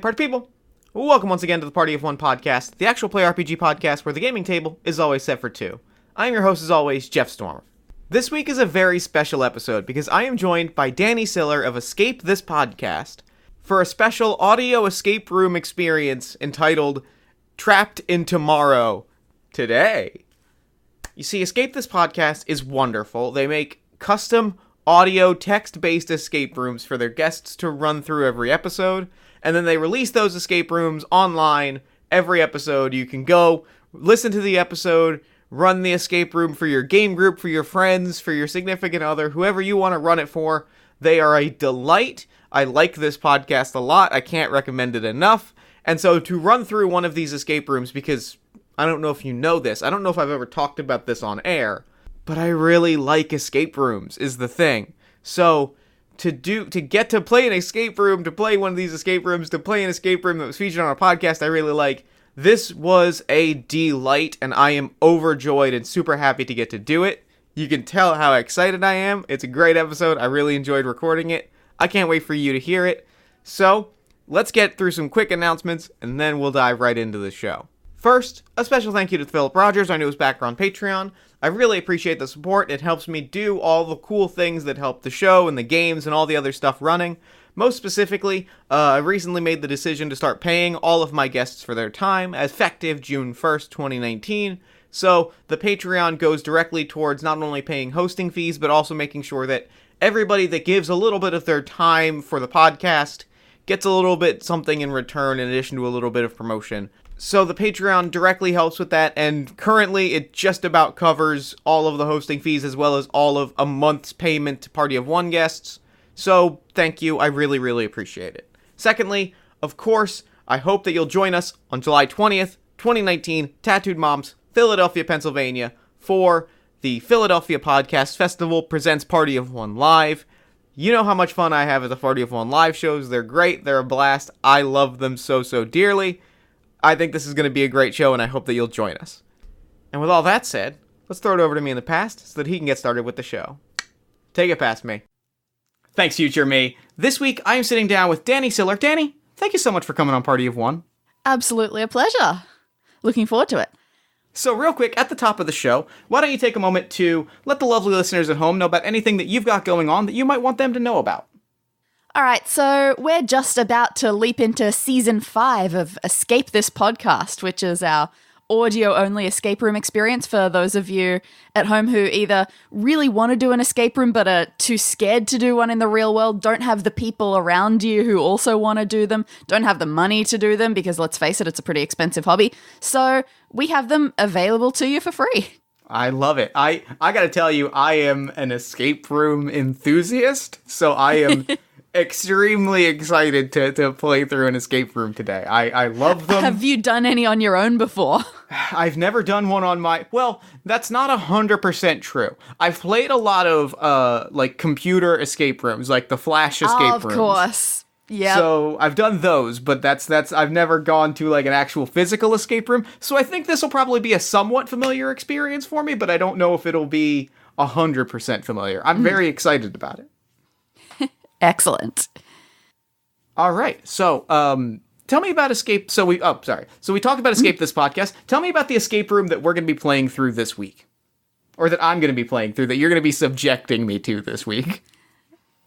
party people. Welcome once again to the Party of One podcast, the actual play RPG podcast where the gaming table is always set for two. I am your host as always, Jeff Stormer. This week is a very special episode because I am joined by Dani Siller of Escape This Podcast for a special audio escape room experience entitled Trapped in Tomorrow Today. You see, Escape This Podcast is wonderful. They make custom audio text-based escape rooms for their guests to run through every episode, and then they release those escape rooms online every episode. You can go listen to the episode, run the escape room for your game group, for your friends, for your significant other, whoever you want to run it for. They are a delight. I like this podcast a lot. I can't recommend it enough. And so to run through one of these escape rooms, because I don't know if you know this, I don't know if I've ever talked about this on air, but I really like escape rooms, is the thing. So, to get to play an escape room, to play one of these escape rooms, to play an escape room that was featured on a podcast I really like, this was a delight, and I am overjoyed and super happy to get to do it. You can tell how excited I am. It's a great episode. I really enjoyed recording it. I can't wait for you to hear it. So, let's get through some quick announcements, and then we'll dive right into the show. First, a special thank you to Philip Rogers, our newest backer on Patreon. I really appreciate the support. It helps me do all the cool things that help the show and the games and all the other stuff running. Most specifically, I recently made the decision to start paying all of my guests for their time, effective June 1st, 2019. So the Patreon goes directly towards not only paying hosting fees, but also making sure that everybody that gives a little bit of their time for the podcast gets a little bit something in return in addition to a little bit of promotion. So the Patreon directly helps with that, and currently it just about covers all of the hosting fees as well as all of a month's payment to Party of One guests. So thank you, I really, really appreciate it. Secondly, of course, I hope that you'll join us on July 20th, 2019, Tattooed Moms, Philadelphia, Pennsylvania, for the Philadelphia Podcast Festival presents Party of One Live. You know how much fun I have at the Party of One live shows. They're great, they're a blast, I love them so, so dearly. I think this is going to be a great show, and I hope that you'll join us. And with all that said, let's throw it over to me in the past so that he can get started with the show. Take it past me. Thanks, future me. This week, I am sitting down with Dani Siller. Dani, thank you so much for coming on Party of One. Absolutely a pleasure. Looking forward to it. So real quick, at the top of the show, why don't you take a moment to let the lovely listeners at home know about anything that you've got going on that you might want them to know about. All right, so we're just about to leap into Season 5 of Escape This Podcast, which is our audio-only escape room experience for those of you at home who either really want to do an escape room but are too scared to do one in the real world, don't have the people around you who also want to do them, don't have the money to do them because, let's face it, it's a pretty expensive hobby. So we have them available to you for free. I love it. I gotta tell you, I am an escape room enthusiast, so I am extremely excited to play through an escape room today. I love them. Have you done any on your own before? I've never done one on my... Well, that's not 100% true. I've played a lot of, like, computer escape rooms, like the Flash escape rooms. Of course. Yeah. So I've done those, but that's I've never gone to, like, an actual physical escape room. So I think this will probably be a somewhat familiar experience for me, but I don't know if it'll be 100% familiar. I'm very excited about it. Excellent. All right. So, tell me about Escape. So we talked about Escape This Podcast. Tell me about the escape room that we're going to be playing through this week. Or that I'm going to be playing through, that you're going to be subjecting me to this week.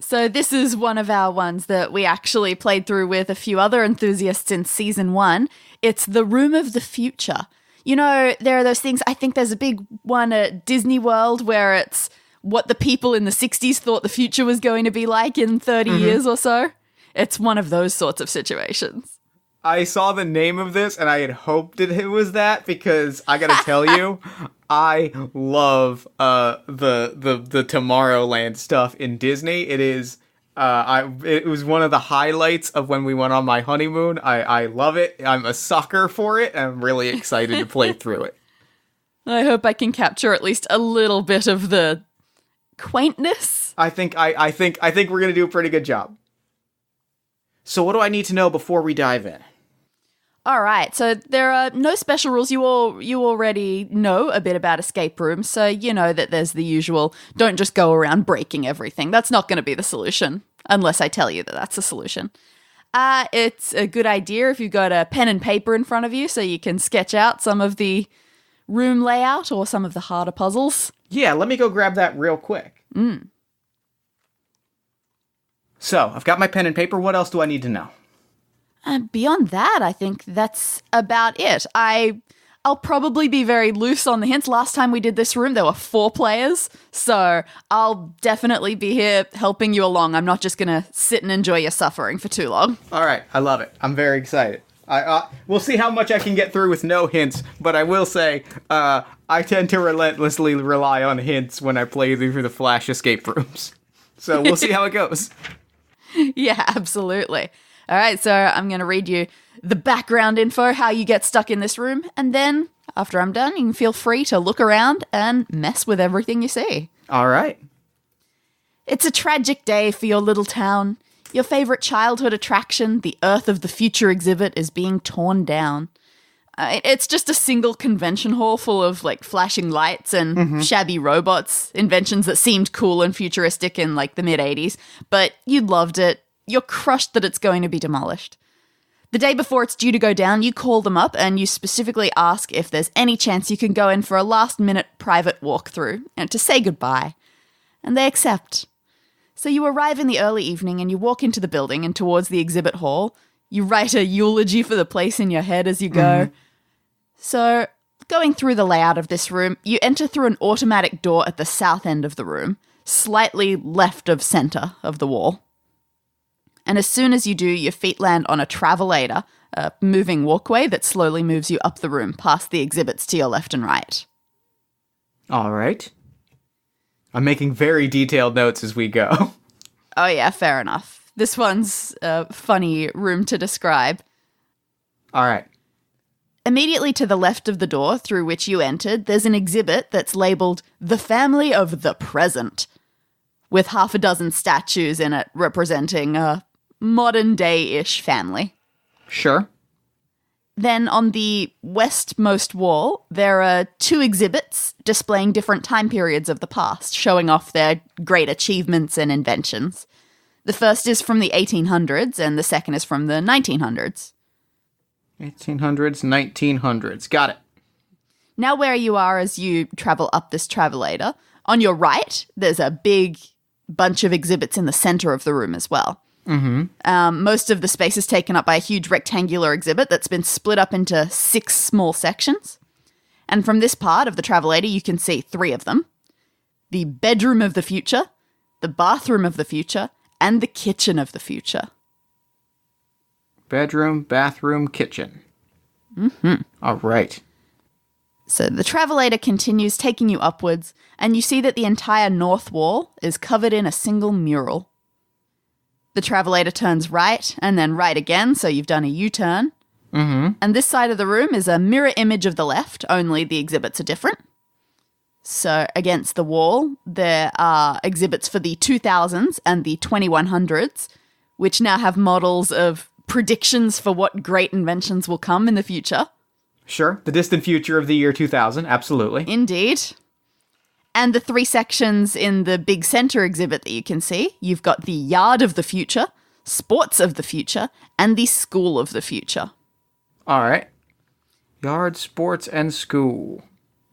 So this is one of our ones that we actually played through with a few other enthusiasts in Season 1. It's the Room of the Future. You know, there are those things, I think there's a big one at Disney World where it's what the people in the 60s thought the future was going to be like in 30 years or so. It's one of those sorts of situations. I saw the name of this and I had hoped it was that because I gotta tell you, I love the Tomorrowland stuff in Disney. It is it was one of the highlights of when we went on my honeymoon. I love it. I'm a sucker for it. I'm really excited to play through it. I hope I can capture at least a little bit of the quaintness. I think we're gonna do a pretty good job. So what do I need to know before we dive in? All right, so there are no special rules. You already know a bit about escape rooms, so you know that there's the usual, don't just go around breaking everything. That's not going to be the solution, unless I tell you that that's the solution. It's a good idea if you've got a pen and paper in front of you so you can sketch out some of the room layout or some of the harder puzzles. Yeah, let me go grab that real quick. So, I've got my pen and paper. What else do I need to know? Beyond that, I think that's about it. I'll probably be very loose on the hints. Last time we did this room, there were 4 players, so I'll definitely be here helping you along. I'm not just going to sit and enjoy your suffering for too long. All right, I love it. I'm very excited. We'll see how much I can get through with no hints, but I will say I tend to relentlessly rely on hints when I play through the Flash escape rooms. So we'll see how it goes. Yeah, absolutely. All right, so I'm going to read you the background info, how you get stuck in this room, and then after I'm done, you can feel free to look around and mess with everything you see. All right. It's a tragic day for your little town. Your favorite childhood attraction, the Earth of the Future exhibit, is being torn down. It's just a single convention hall full of, like, flashing lights and shabby robots, inventions that seemed cool and futuristic in, like, the mid-'80s, but you loved it. You're crushed that it's going to be demolished. The day before it's due to go down, you call them up and you specifically ask if there's any chance you can go in for a last-minute private walkthrough and to say goodbye. And they accept. So you arrive in the early evening and you walk into the building and towards the exhibit hall. You write a eulogy for the place in your head as you go. So, going through the layout of this room, you enter through an automatic door at the south end of the room, slightly left of center of the wall. And as soon as you do, your feet land on a travelator, a moving walkway that slowly moves you up the room past the exhibits to your left and right. All right. I'm making very detailed notes as we go. Oh yeah, fair enough. This one's a funny room to describe. All right. Immediately to the left of the door through which you entered, there's an exhibit that's labeled The Family of the Present, with 6 statues in it representing a modern-day-ish family. Sure. Then on the westmost wall, there are 2 exhibits displaying different time periods of the past, showing off their great achievements and inventions. The first is from the 1800s, and the second is from the 1900s. 1800s, 1900s. Got it. Now where you are as you travel up this travelator, on your right, there's a big bunch of exhibits in the center of the room as well. Most of the space is taken up by a huge rectangular exhibit that's been split up into 6 small sections. And from this part of the travelator, you can see 3 of them. The bedroom of the future, the bathroom of the future, and the kitchen of the future. Bedroom, bathroom, kitchen. All right. So the travelator continues taking you upwards, and you see that the entire north wall is covered in a single mural. The travelator turns right, and then right again, so you've done a U-turn. And this side of the room is a mirror image of the left, only the exhibits are different. So against the wall, there are exhibits for the 2000s and the 2100s, which now have models of predictions for what great inventions will come in the future. Sure, the distant future of the year 2000, absolutely. Indeed. And the 3 sections in the big center exhibit that you can see, you've got the yard of the future, sports of the future, and the school of the future. All right. Yard, sports, and school.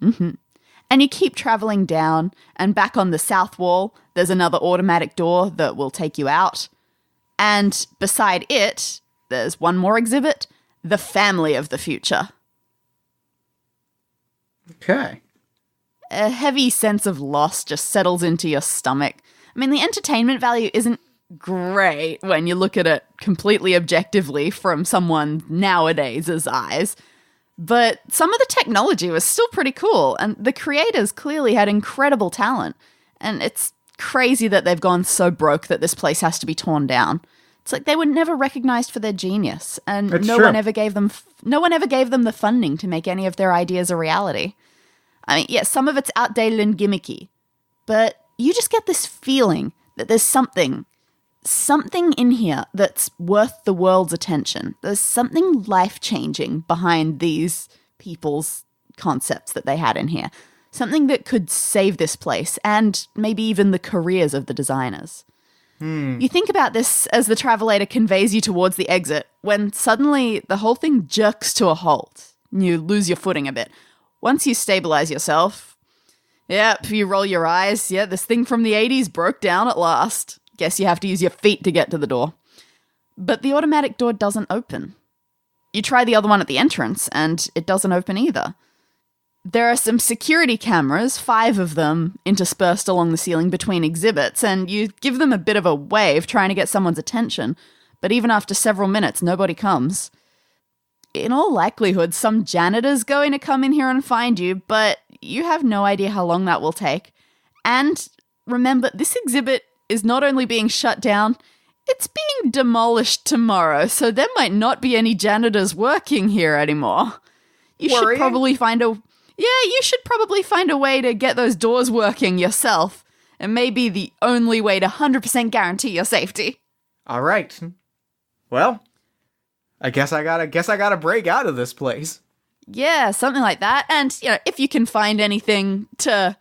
And you keep traveling down, and back on the south wall, there's another automatic door that will take you out. And beside it, there's one more exhibit, the family of the future. Okay. A heavy sense of loss just settles into your stomach. I mean, the entertainment value isn't great when you look at it completely objectively from someone nowadays' eyes, but some of the technology was still pretty cool, and the creators clearly had incredible talent, and it's crazy that they've gone so broke that this place has to be torn down. It's like they were never recognized for their genius, and no one ever gave them the funding to make any of their ideas a reality. I mean, yeah, some of it's outdated and gimmicky, but you just get this feeling that there's something in here that's worth the world's attention. There's something life-changing behind these people's concepts that they had in here. Something that could save this place and maybe even the careers of the designers. You think about this as the travelator conveys you towards the exit, when suddenly the whole thing jerks to a halt. You lose your footing a bit. Once you stabilize yourself, yep, you roll your eyes. Yeah, this thing from the 80s broke down at last. Guess you have to use your feet to get to the door. But the automatic door doesn't open. You try the other one at the entrance, and it doesn't open either. There are some security cameras, 5 of them, interspersed along the ceiling between exhibits, and you give them a bit of a wave trying to get someone's attention, but even after several minutes, nobody comes. In all likelihood, some janitor's going to come in here and find you, but you have no idea how long that will take. And remember, this exhibit is not only being shut down, it's being demolished tomorrow, so there might not be any janitors working here anymore. You should probably find a way to get those doors working yourself. It may be the only way to 100% guarantee your safety. All right. Well, I guess I gotta break out of this place. Yeah, something like that. And, if you can find anything to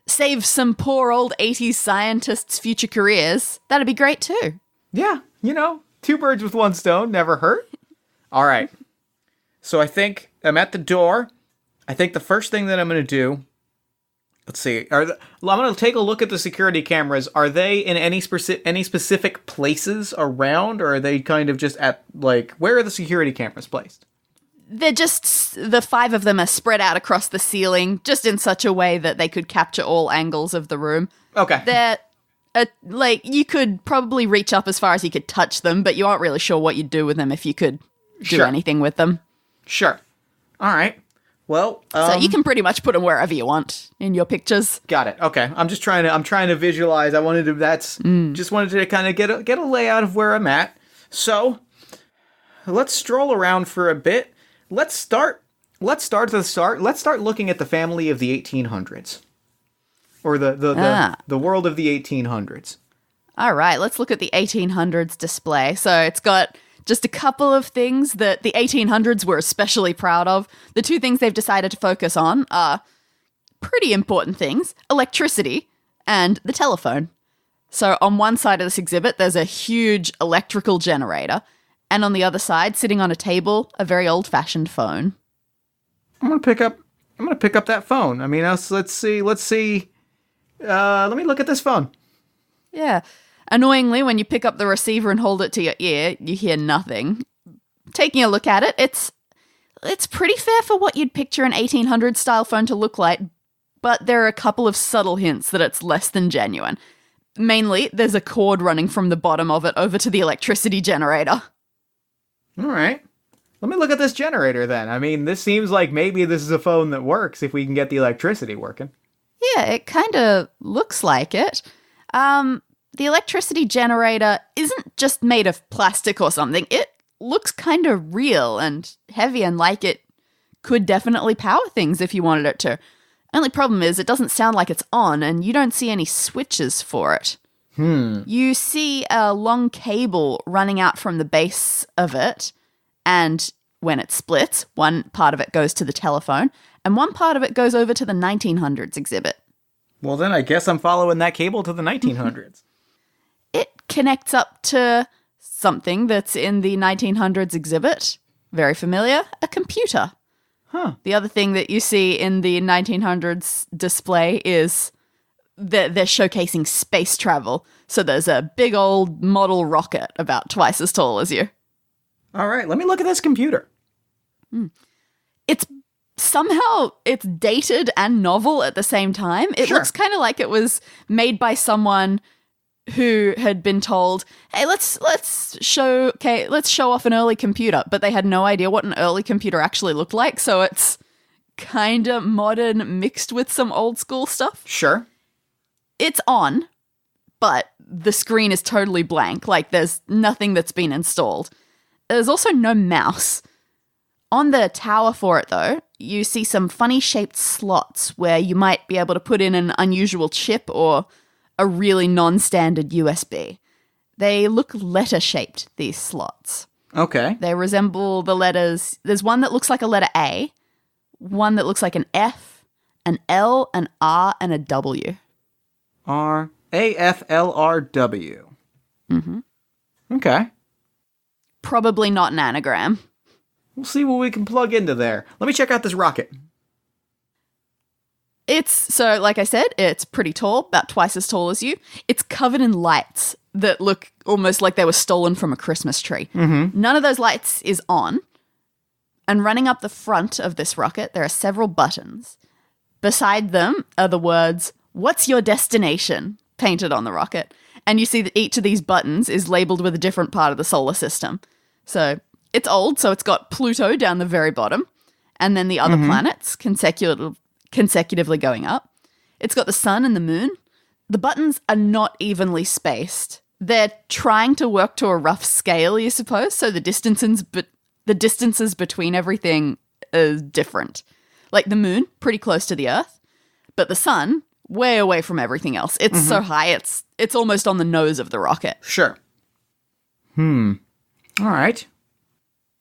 save some poor old 80s scientists' future careers, that'd be great too. Yeah, 2 birds with 1 stone, never hurt. All right. So I think I'm at the door. I think the first thing that I'm going to do, let's see, I'm going to take a look at the security cameras. Are they in any specific places around, or are they kind of just at, where are the security cameras placed? They're just, the 5 of them are spread out across the ceiling, just in such a way that they could capture all angles of the room. Okay. They're, you could probably reach up as far as you could touch them, but you aren't really sure what you'd do with them if you could do anything with them. Sure. All right. Well, so you can pretty much put them wherever you want in your pictures. Got it. Okay. I'm trying to visualize. Just wanted to kind of get a layout of where I'm at. So let's stroll around for a bit. Let's start at the start. Let's start looking at the family of the 1800s, or the world of the 1800s. All right. Let's look at the 1800s display. So it's got just a couple of things that the 1800s were especially proud of. The 2 things they've decided to focus on are pretty important things: electricity and the telephone. So on one side of this exhibit, there's a huge electrical generator, and on the other side, sitting on a table, a very old-fashioned phone. I'm gonna pick up that phone. I mean, let's see. Let me look at this phone. Yeah. Annoyingly, when you pick up the receiver and hold it to your ear, you hear nothing. Taking a look at it, it's pretty fair for what you'd picture an 1800s style phone to look like, but there are a couple of subtle hints that it's less than genuine. Mainly, there's a cord running from the bottom of it over to the electricity generator. All right. Let me look at this generator then. I mean, this seems like maybe this is a phone that works if we can get the electricity working. Yeah, it kind of looks like it. The electricity generator isn't just made of plastic or something. It looks kind of real and heavy and like it could definitely power things if you wanted it to. Only problem is it doesn't sound like it's on, and you don't see any switches for it. You see a long cable running out from the base of it, and when it splits, one part of it goes to the telephone, and one part of it goes over to the 1900s exhibit. Well, then I guess I'm following that cable to the 1900s. It connects up to something that's in the 1900s exhibit. Very familiar, a computer. Huh. The other thing that you see in the 1900s display is that they're showcasing space travel. So there's a big old model rocket about twice as tall as you. All right, let me look at this computer. It's dated and novel at the same time. It looks kind of like it was made by someone who had been told, hey, let's show off an early computer, but they had no idea what an early computer actually looked like, so it's kind of modern mixed with some old school stuff. Sure. It's on, but the screen is totally blank, like there's nothing that's been installed. There's also no mouse. On the tower for it, though, you see some funny shaped slots where you might be able to put in an unusual chip or a really non-standard USB. They look letter-shaped, these slots. Okay. They resemble the letters. There's one that looks like a letter A, one that looks like an F, an L, an R, and a W. AFLRW. Mm-hmm. Okay. Probably not an anagram. We'll see what we can plug into there. Let me check out this rocket. So like I said, it's pretty tall, about twice as tall as you. It's covered in lights that look almost like they were stolen from a Christmas tree. Mm-hmm. None of those lights is on. And running up the front of this rocket, there are several buttons. Beside them are the words, "What's your destination?" painted on the rocket. And you see that each of these buttons is labeled with a different part of the solar system. So it's old, so it's got Pluto down the very bottom, and then the other planets consecutively going up. It's got the sun and the moon. The buttons are not evenly spaced. They're trying to work to a rough scale, you suppose, so the distances between everything is different. Like the moon, pretty close to the Earth, but the sun, way away from everything else. It's so high, it's almost on the nose of the rocket. Sure. All right.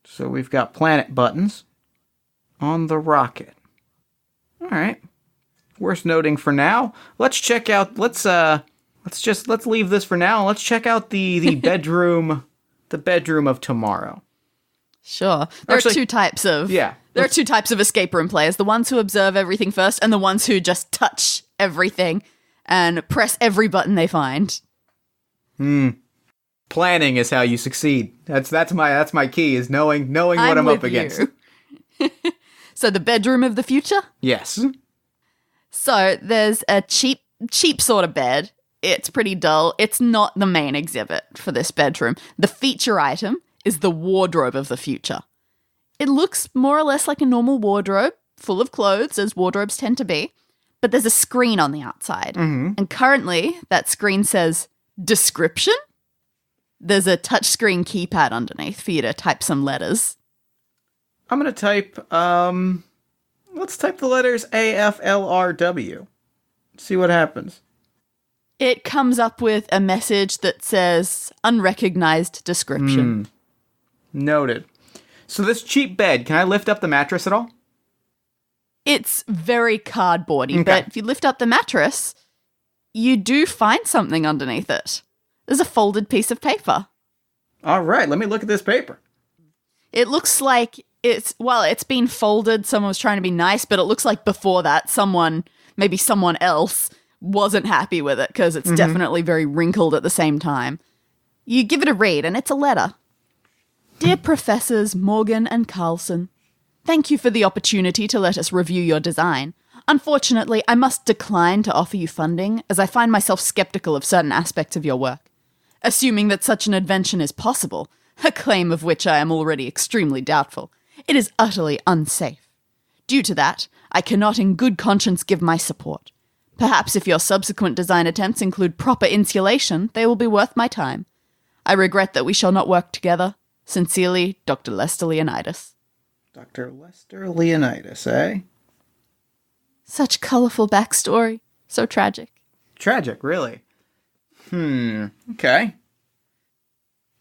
So we've got planet buttons on the rocket. All right. Worth noting for now. Let's check out. Let's leave this for now. Let's check out the bedroom, the bedroom of tomorrow. Sure. There are two types of escape room players: the ones who observe everything first, and the ones who just touch everything and press every button they find. Planning is how you succeed. That's my key, is knowing what I'm up against. So the bedroom of the future? Yes. So there's a cheap sort of bed. It's pretty dull. It's not the main exhibit for this bedroom. The feature item is the wardrobe of the future. It looks more or less like a normal wardrobe, full of clothes, as wardrobes tend to be, but there's a screen on the outside. And currently, that screen says, description? There's a touchscreen keypad underneath for you to type some letters. I'm going to type, let's type the letters AFLRW. See what happens. It comes up with a message that says, unrecognized description. Noted. So this cheap bed, can I lift up the mattress at all? It's very cardboardy, but if you lift up the mattress, you do find something underneath it. There's a folded piece of paper. All right, let me look at this paper. It looks like it's been folded. Someone was trying to be nice, but it looks like before that, maybe someone else wasn't happy with it because it's definitely very wrinkled at the same time. You give it a read, and it's a letter. Dear Professors Morgan and Carlson, thank you for the opportunity to let us review your design. Unfortunately, I must decline to offer you funding, as I find myself skeptical of certain aspects of your work. Assuming that such an invention is possible, a claim of which I am already extremely doubtful, it is utterly unsafe. Due to that, I cannot in good conscience give my support. Perhaps if your subsequent design attempts include proper insulation, they will be worth my time. I regret that we shall not work together. Sincerely, Dr. Lester Leonidas. Dr. Lester Leonidas, eh? Such colorful backstory. So tragic. Tragic, really? Okay.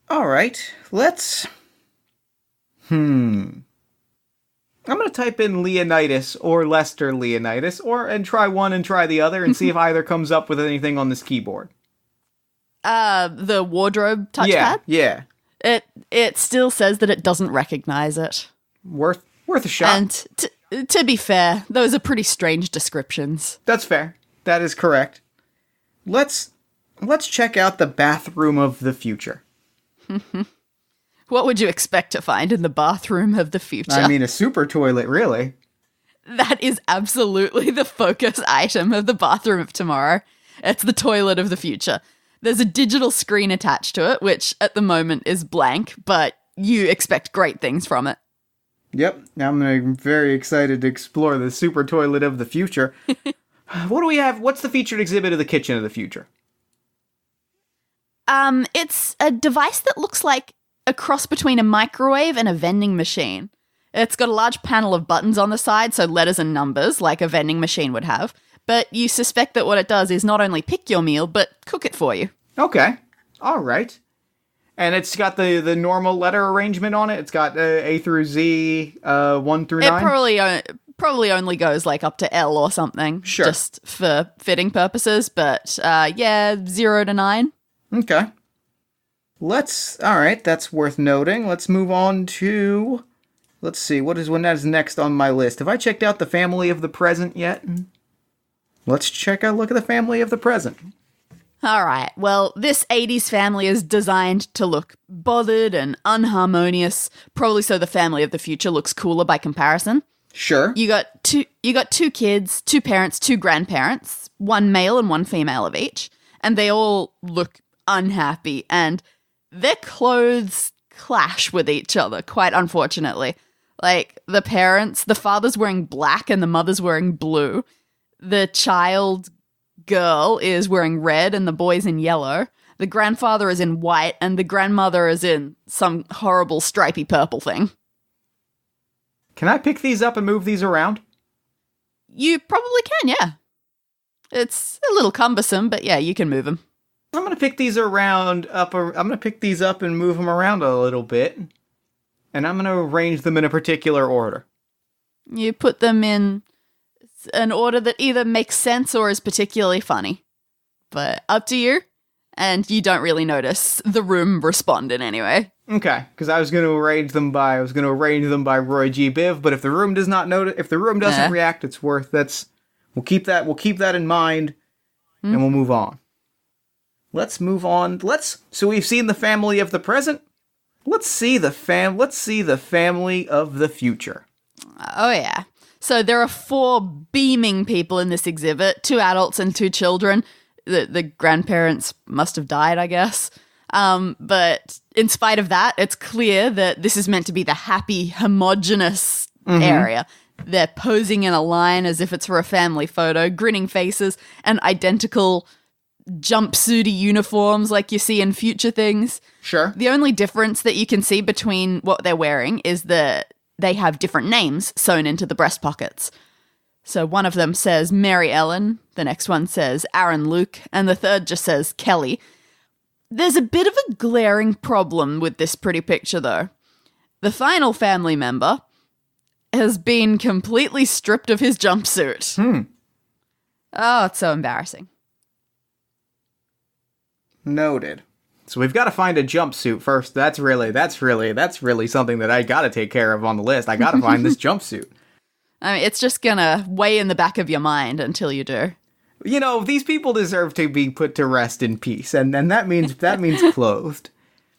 All right, let's... I'm going to type in Leonidas or Lester Leonidas, and try one and try the other and see if either comes up with anything on this keyboard. The wardrobe touchpad? Yeah. It still says that it doesn't recognize it. Worth a shot. And to be fair, those are pretty strange descriptions. That's fair. That is correct. Let's check out the bathroom of the future. What would you expect to find in the bathroom of the future? I mean, a super toilet, really. That is absolutely the focus item of the bathroom of tomorrow. It's the toilet of the future. There's a digital screen attached to it, which at the moment is blank, but you expect great things from it. Yep, I'm very excited to explore the super toilet of the future. What do we have? What's the featured exhibit of the kitchen of the future? It's a device that looks like a cross between a microwave and a vending machine. It's got a large panel of buttons on the side, so letters and numbers, like a vending machine would have. But you suspect that what it does is not only pick your meal, but cook it for you. Okay. All right. And it's got the normal letter arrangement on it? It's got A through Z, 1 through 9? It probably only goes like up to L or something. Sure. Just for fitting purposes, but 0 to 9. Okay. All right, that's worth noting. Let's move on to, let's see, what is next on my list? Have I checked out the family of the present yet? Let's look at the family of the present. All right, well, this 80s family is designed to look bothered and unharmonious, probably so the family of the future looks cooler by comparison. Sure. You got two kids, two parents, two grandparents, one male and one female of each, and they all look unhappy, and their clothes clash with each other, quite unfortunately. Like, the father's wearing black and the mother's wearing blue. The child girl is wearing red and the boy's in yellow. The grandfather is in white and the grandmother is in some horrible stripy purple thing. Can I pick these up and move these around? You probably can, yeah. It's a little cumbersome, but yeah, you can move them. I'm going to pick these up and move them around a little bit. And I'm going to arrange them in a particular order. You put them in an order that either makes sense or is particularly funny. But up to you. And you don't really notice the room respond in any way. Okay, because I was going to arrange them by Roy G. Biv, but if the room doesn't react, we'll keep that in mind, and we'll move on. Let's move on. So we've seen the family of the present. Let's see the family of the future. Oh yeah. So there are 4 beaming people in this exhibit, 2 adults and 2 children. The grandparents must have died, I guess. But in spite of that, it's clear that this is meant to be the happy, homogenous area. They're posing in a line as if it's for a family photo, grinning faces and identical jumpsuity uniforms like you see in future things. Sure. The only difference that you can see between what they're wearing is that they have different names sewn into the breast pockets. So one of them says Mary Ellen, the next one says Aaron Luke, and the third just says Kelly. There's a bit of a glaring problem with this pretty picture, though. The final family member has been completely stripped of his jumpsuit. Oh, it's so embarrassing. Noted. So we've got to find a jumpsuit first. That's really something that I got to take care of on the list. I got to find this jumpsuit. I mean, it's just gonna weigh in the back of your mind until you do. You know, these people deserve to be put to rest in peace, and that means clothed.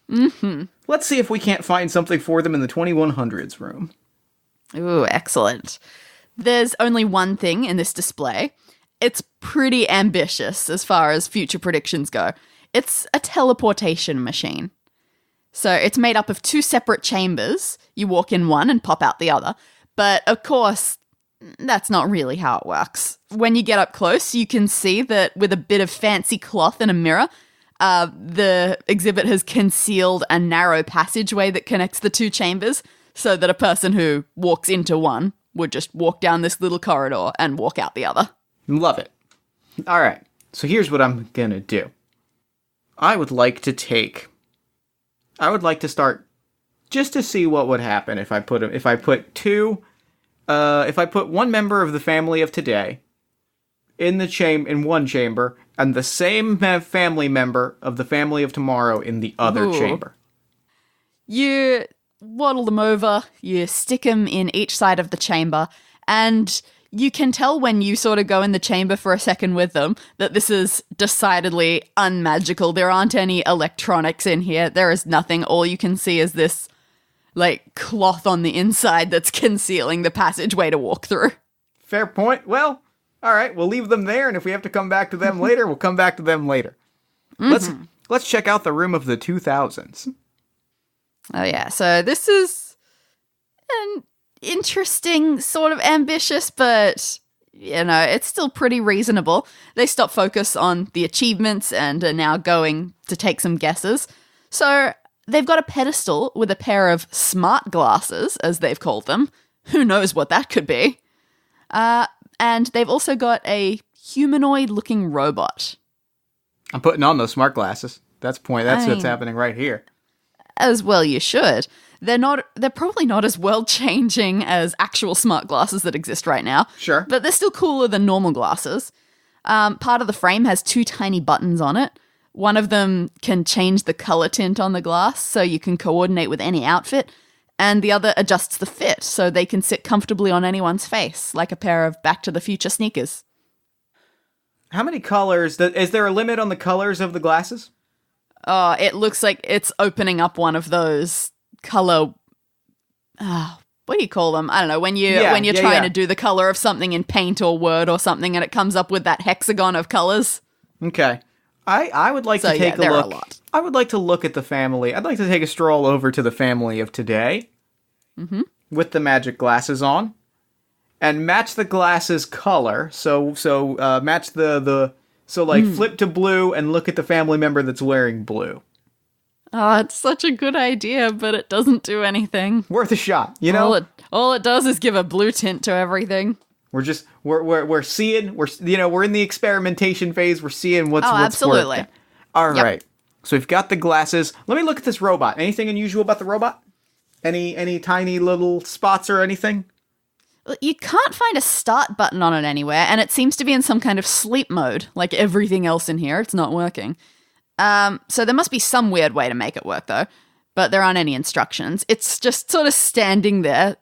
Let's see if we can't find something for them in the 2100s room. Ooh, excellent. There's only one thing in this display. It's pretty ambitious as far as future predictions go. It's a teleportation machine. So it's made up of 2 separate chambers. You walk in one and pop out the other. But, of course, that's not really how it works. When you get up close, you can see that with a bit of fancy cloth and a mirror, the exhibit has concealed a narrow passageway that connects the 2 chambers so that a person who walks into one would just walk down this little corridor and walk out the other. Love it. All right, so here's what I'm going to do. I would like to start just to see what would happen if I put one member of the family of today in one chamber and the same family member of the family of tomorrow in the other chamber. You waddle them over, you stick them in each side of the chamber, and you can tell when you sort of go in the chamber for a second with them that this is decidedly unmagical. There aren't any electronics in here. There is nothing. All you can see is this cloth on the inside that's concealing the passageway to walk through. Fair point. Well, all right, we'll leave them there, and if we have to come back to them later, we'll come back to them later. Let's check out the room of the 2000s. Oh yeah, so this is an interesting, sort of ambitious, but it's still pretty reasonable. They stop focus on the achievements and are now going to take some guesses. So they've got a pedestal with a pair of smart glasses, as they've called them. Who knows what that could be? And they've also got a humanoid-looking robot. I'm putting on those smart glasses. That's what's happening right here. As well you should. They're probably not as world-changing as actual smart glasses that exist right now. Sure. But they're still cooler than normal glasses. Part of the frame has 2 tiny buttons on it. One of them can change the color tint on the glass so you can coordinate with any outfit, and the other adjusts the fit so they can sit comfortably on anyone's face, like a pair of Back to the Future sneakers. How many colors? Is there a limit on the colors of the glasses? Oh, it looks like it's opening up one of those color... what do you call them? I don't know. When you're trying to do the color of something in Paint or Word or something, and it comes up with that hexagon of colors. Okay. I would like to take a look. A lot. I would like to look at the family. I'd like to take a stroll over to the family of today with the magic glasses on, and match the glasses color. So match flip to blue and look at the family member that's wearing blue. Oh, it's such a good idea, but it doesn't do anything. Worth a shot, you know. All it does is give a blue tint to everything. We're seeing, we're in the experimentation phase. We're seeing what's absolutely. Worked. All right. So we've got the glasses. Let me look at this robot. Anything unusual about the robot? Any tiny little spots or anything? Well, you can't find a start button on it anywhere, and it seems to be in some kind of sleep mode, like everything else in here. It's not working. So there must be some weird way to make it work, though. But there aren't any instructions. It's just sort of standing there.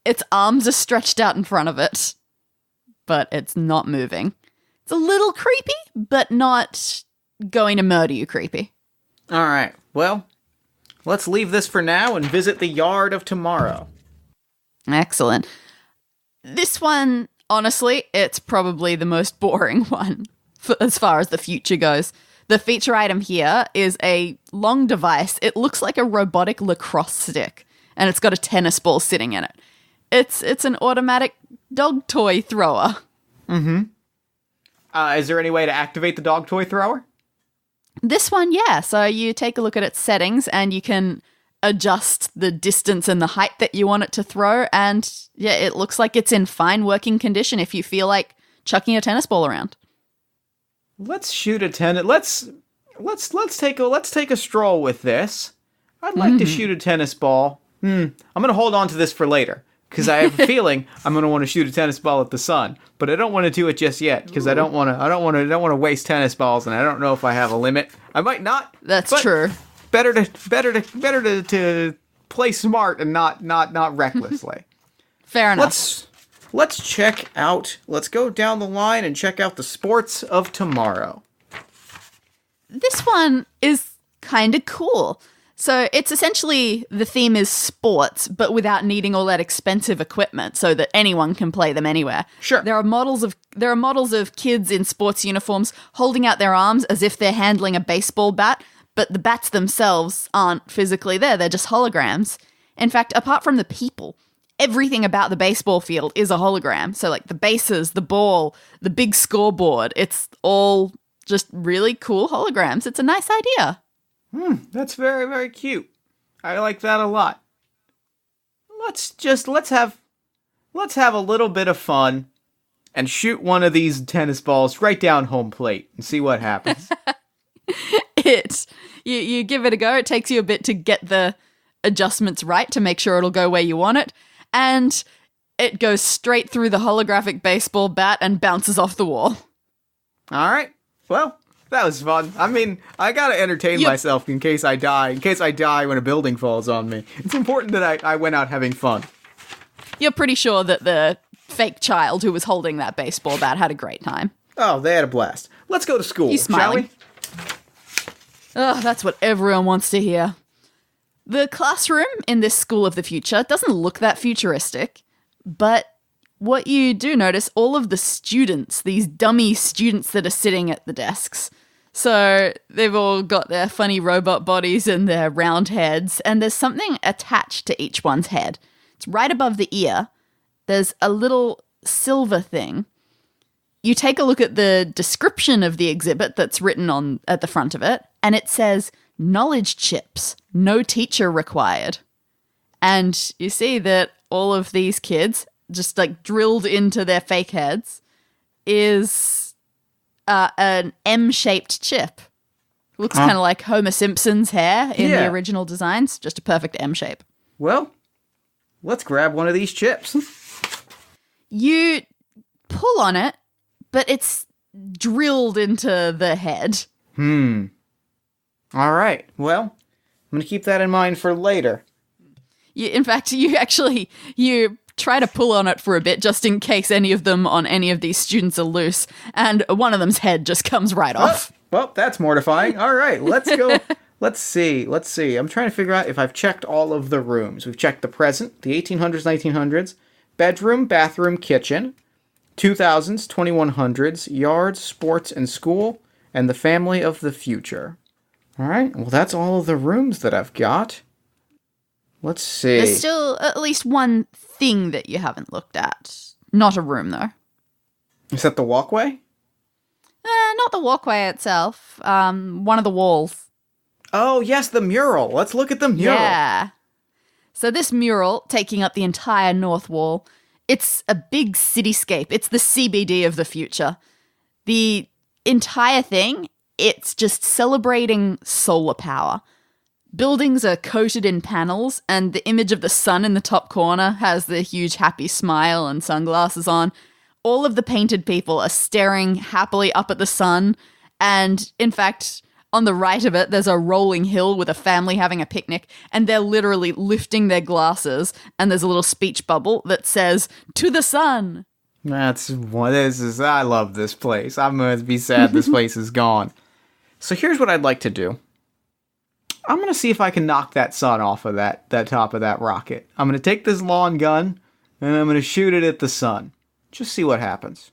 Its arms are stretched out in front of it, but it's not moving. It's a little creepy, but not going to murder you creepy. All right. Well, let's leave this for now and visit the yard of tomorrow. Excellent. This one, honestly, it's probably the most boring one as far as the future goes. The feature item here is a long device. It looks like a robotic lacrosse stick, and it's got a tennis ball sitting in it. It's an automatic dog toy thrower. Mm-hmm. Is there any way to activate the dog toy thrower? This one, yeah. So you take a look at its settings, and you can adjust the distance and the height that you want it to throw, and yeah, it looks like it's in fine working condition if you feel like chucking a tennis ball around. Let's shoot a tennis. Let's take a stroll with this. I'd like to shoot a tennis ball. I'm gonna hold on to this for later because I have a feeling I'm gonna want to shoot a tennis ball at the sun, but I don't want to do it just yet because I don't want to waste tennis balls, and I don't know if I have a limit. I might not. That's true. Better to play smart and not recklessly. Fair enough. Let's go down the line and check out the sports of tomorrow. This one is kind of cool. So it's essentially, the theme is sports, but without needing all that expensive equipment so that anyone can play them anywhere. Sure. There are models of kids in sports uniforms holding out their arms as if they're handling a baseball bat, but the bats themselves aren't physically there. They're just holograms. In fact, apart from the people, everything about the baseball field is a hologram. So like the bases, the ball, the big scoreboard, it's all just really cool holograms. It's a nice idea. That's very, very cute. I like that a lot. Let's have a little bit of fun and shoot one of these tennis balls right down home plate and see what happens. You give it a go. It takes you a bit to get the adjustments right to make sure it'll go where you want it. And it goes straight through the holographic baseball bat and bounces off the wall. All right. Well, that was fun. I mean, I gotta entertain myself in case I die. In case I die when a building falls on me. It's important that I went out having fun. You're pretty sure that the fake child who was holding that baseball bat had a great time. Oh, they had a blast. Let's go to school, He's smiling. shall we? Oh, that's what everyone wants to hear. The classroom in this school of the future doesn't look that futuristic, but what you do notice, all of the students, these dummy students that are sitting at the desks. So they've all got their funny robot bodies and their round heads, and there's something attached to each one's head. It's right above the ear. There's a little silver thing. You take a look at the description of the exhibit that's written on at the front of it, and it says, "Knowledge chips, no teacher required." And you see that all of these kids, just like drilled into their fake heads, is an M-shaped chip. Looks kind of like Homer Simpson's hair in the original designs, just a perfect M shape. Well, let's grab one of these chips. You pull on it, but it's drilled into the head. All right. Well, I'm going to keep that in mind for later. In fact, you try to pull on it for a bit just in case any of them on any of these students are loose, and one of them's head just comes right off. Well, that's mortifying. All right, let's go. Let's see. I'm trying to figure out if I've checked all of the rooms. We've checked the present, the 1800s, 1900s, bedroom, bathroom, kitchen, 2000s, 2100s, yards, sports, and school, and the family of the future. All right, well, that's all of the rooms that I've got. Let's see. There's still at least one thing that you haven't looked at. Not a room, though. Is that the walkway? Not the walkway itself. One of the walls. Oh, yes, the mural. Let's look at the mural. Yeah. So this mural, taking up the entire north wall, it's a big cityscape. It's the CBD of the future. The entire thing, it's just celebrating solar power. Buildings are coated in panels, and the image of the sun in the top corner has the huge happy smile and sunglasses on. All of the painted people are staring happily up at the sun, and in fact, on the right of it, there's a rolling hill with a family having a picnic, and they're literally lifting their glasses, and there's a little speech bubble that says, "To the sun!" I love this place. I'm going to be sad this place is gone. So here's what I'd like to do. I'm going to see if I can knock that sun off of that top of that rocket. I'm going to take this lawn gun, and I'm going to shoot it at the sun. Just see what happens.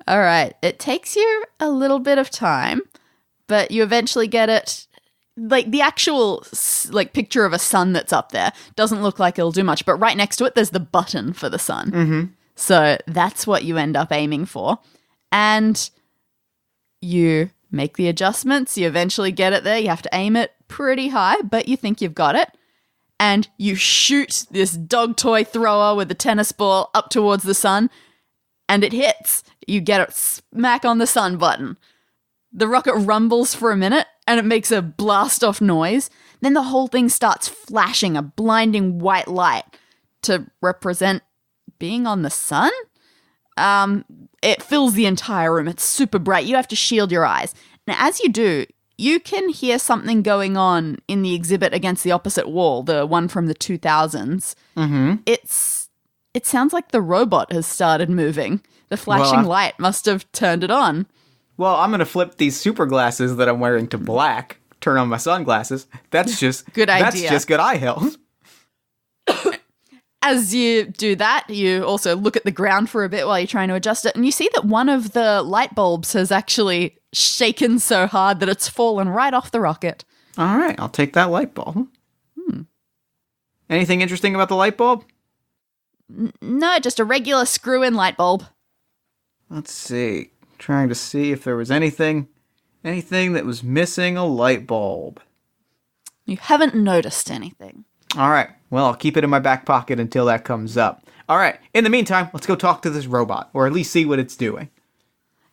All right. It takes you a little bit of time, but you eventually get it. Like, the actual, picture of a sun that's up there doesn't look like it'll do much, but right next to it, there's the button for the sun. Mm-hmm. So that's what you end up aiming for. And you make the adjustments. You eventually get it there. You have to aim it pretty high, but you think you've got it. And you shoot this dog toy thrower with the tennis ball up towards the sun, and it hits. You get it smack on the sun button. The rocket rumbles for a minute, and it makes a blast-off noise. Then the whole thing starts flashing a blinding white light to represent being on the sun? It fills the entire room. It's super bright. You have to shield your eyes. Now, as you do, you can hear something going on in the exhibit against the opposite wall, the one from the 2000s. Mm-hmm. It sounds like the robot has started moving. The flashing light must have turned it on. Well, I'm going to flip these super glasses that I'm wearing to black, turn on my sunglasses. That's just good idea. That's just good eye health. As you do that, you also look at the ground for a bit while you're trying to adjust it, and you see that one of the light bulbs has actually shaken so hard that it's fallen right off the rocket. All right, I'll take that light bulb. Anything interesting about the light bulb? No, just a regular screw-in light bulb. Let's see. Trying to see if there was anything that was missing a light bulb. You haven't noticed anything. All right. Well, I'll keep it in my back pocket until that comes up. All right. In the meantime, let's go talk to this robot, or at least see what it's doing.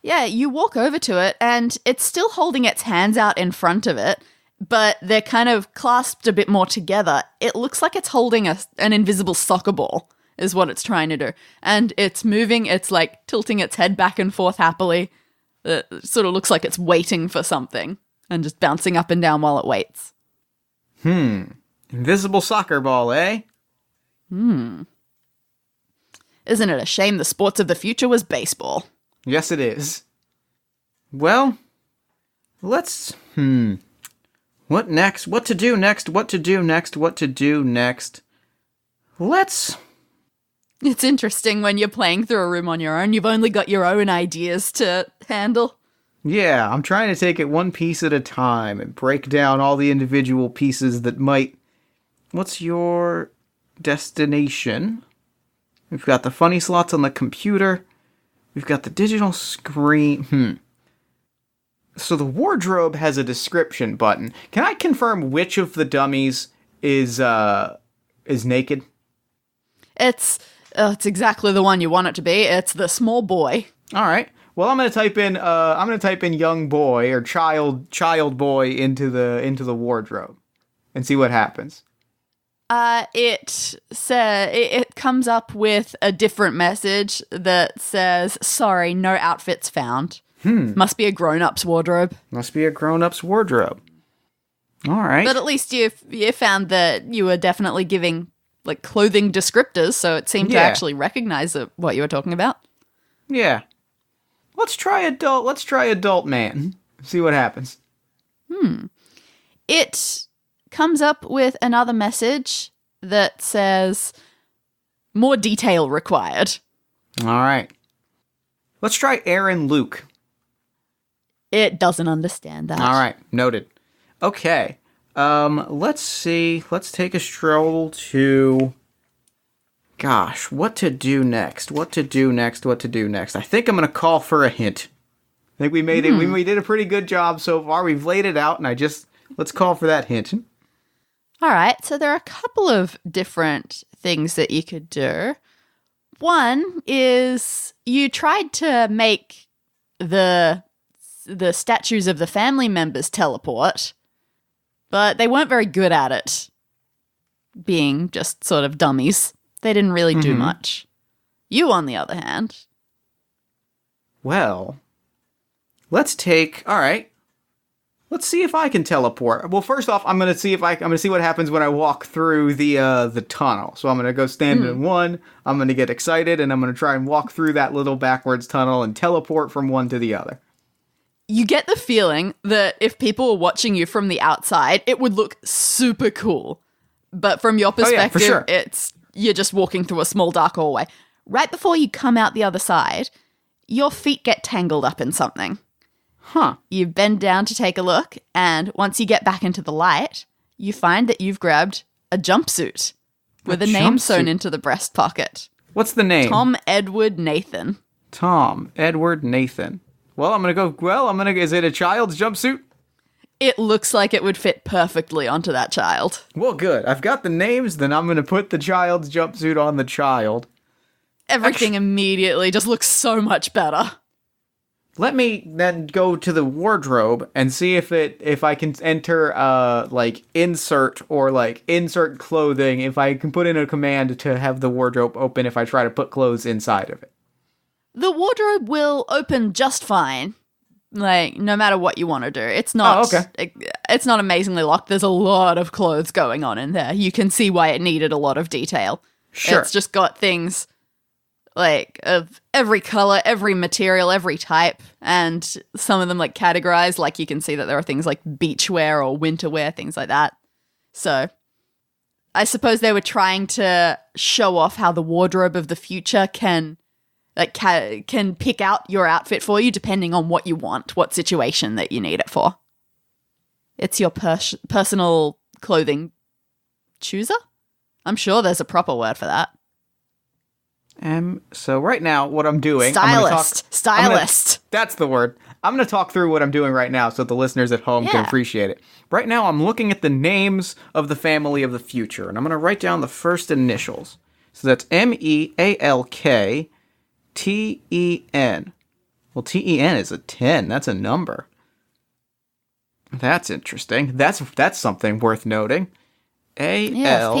Yeah, you walk over to it, and it's still holding its hands out in front of it, but they're kind of clasped a bit more together. It looks like it's holding an invisible soccer ball, is what it's trying to do. And it's moving, it's like tilting its head back and forth happily. It sort of looks like it's waiting for something, and just bouncing up and down while it waits. Invisible soccer ball, eh? Isn't it a shame the sports of the future was baseball? Yes, it is. Well, let's... What next? What to do next? What to do next? What to do next? Let's... It's interesting when you're playing through a room on your own. You've only got your own ideas to handle. Yeah, I'm trying to take it one piece at a time and break down all the individual pieces that might... What's your destination? We've got the funny slots on the computer. We've got the digital screen. So the wardrobe has a description button. Can I confirm which of the dummies is naked? It's exactly the one you want it to be. It's the small boy. All right. Well, I'm gonna type in young boy or child boy into the wardrobe and see what happens. It comes up with a different message that says, "Sorry, no outfits found." Must be a grown-up's wardrobe. Must be a grown-up's wardrobe. All right. But at least you found that you were definitely giving like clothing descriptors, so it seemed to actually recognize what you were talking about. Yeah. Let's try adult man. See what happens. It comes up with another message that says more detail required. All right. Let's try Aaron Luke. It doesn't understand that. All right. Noted. Okay. Let's see. Let's take a stroll to... Gosh, what to do next? I think I'm going to call for a hint. I think we made it. We did a pretty good job so far. We've laid it out, and let's call for that hint. All right, so there are a couple of different things that you could do. One is you tried to make the statues of the family members teleport, but they weren't very good at it, being just sort of dummies. They didn't really do much. You, on the other hand... Well, all right. Let's see if I can teleport. Well, first off, I'm gonna see what happens when I walk through the tunnel. So I'm gonna go stand in one. I'm gonna get excited, and I'm gonna try and walk through that little backwards tunnel and teleport from one to the other. You get the feeling that if people were watching you from the outside, it would look super cool. But from your perspective, for sure. You're just walking through a small dark hallway. Right before you come out the other side, your feet get tangled up in something. Huh. You bend down to take a look, and once you get back into the light, you find that you've grabbed a jumpsuit with a name sewn into the breast pocket. What's the name? Tom Edward Nathan. Tom Edward Nathan. Well, is it a child's jumpsuit? It looks like it would fit perfectly onto that child. Well, good. I've got the names, then I'm going to put the child's jumpsuit on the child. Everything immediately just looks so much better. Let me then go to the wardrobe and see if I can enter insert clothing, if I can put in a command to have the wardrobe open if I try to put clothes inside of it. The wardrobe will open just fine. Like, no matter what you want to do. It's not it's not amazingly locked. There's a lot of clothes going on in there. You can see why it needed a lot of detail. Sure. It's just got things like of every color, every material, every type, and some of them like categorized. Like you can see that there are things like beach wear or winter wear, things like that. So I suppose they were trying to show off how the wardrobe of the future can pick out your outfit for you depending on what you want, what situation that you need it for. It's your personal clothing chooser? I'm sure there's a proper word for that. So right now, what I'm doing... Stylist. That's the word. I'm going to talk through what I'm doing right now so the listeners at home can appreciate it. Right now, I'm looking at the names of the family of the future, and I'm going to write down the first initials. So that's MEALK... T-E-N. Well, T-E-N is a 10. That's a number. That's interesting. That's something worth noting. A-L. Yeah,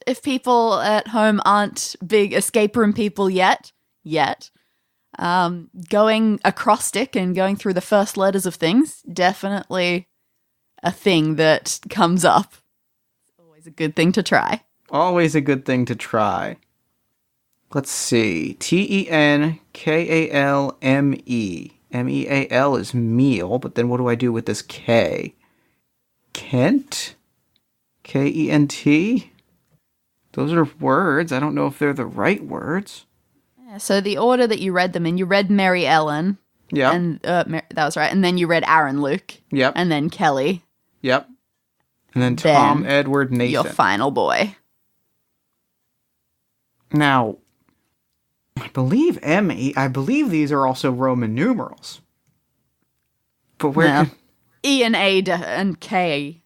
if people at home aren't big escape room people yet, going acrostic and going through the first letters of things, definitely a thing that comes up. Always a good thing to try. Always a good thing to try. Let's see. T-E-N-K-A-L-M-E. M-E-A-L is meal, but then what do I do with this K? Kent? K-E-N-T? Those are words. I don't know if they're the right words. Yeah, so the order that you read them in, you read Mary Ellen. Yeah. And that was right. And then you read Aaron Luke. Yep. And then Kelly. Yep. And then Tom Edward Nathan. Your final boy. Now, I believe these are also Roman numerals. But where E and A and K,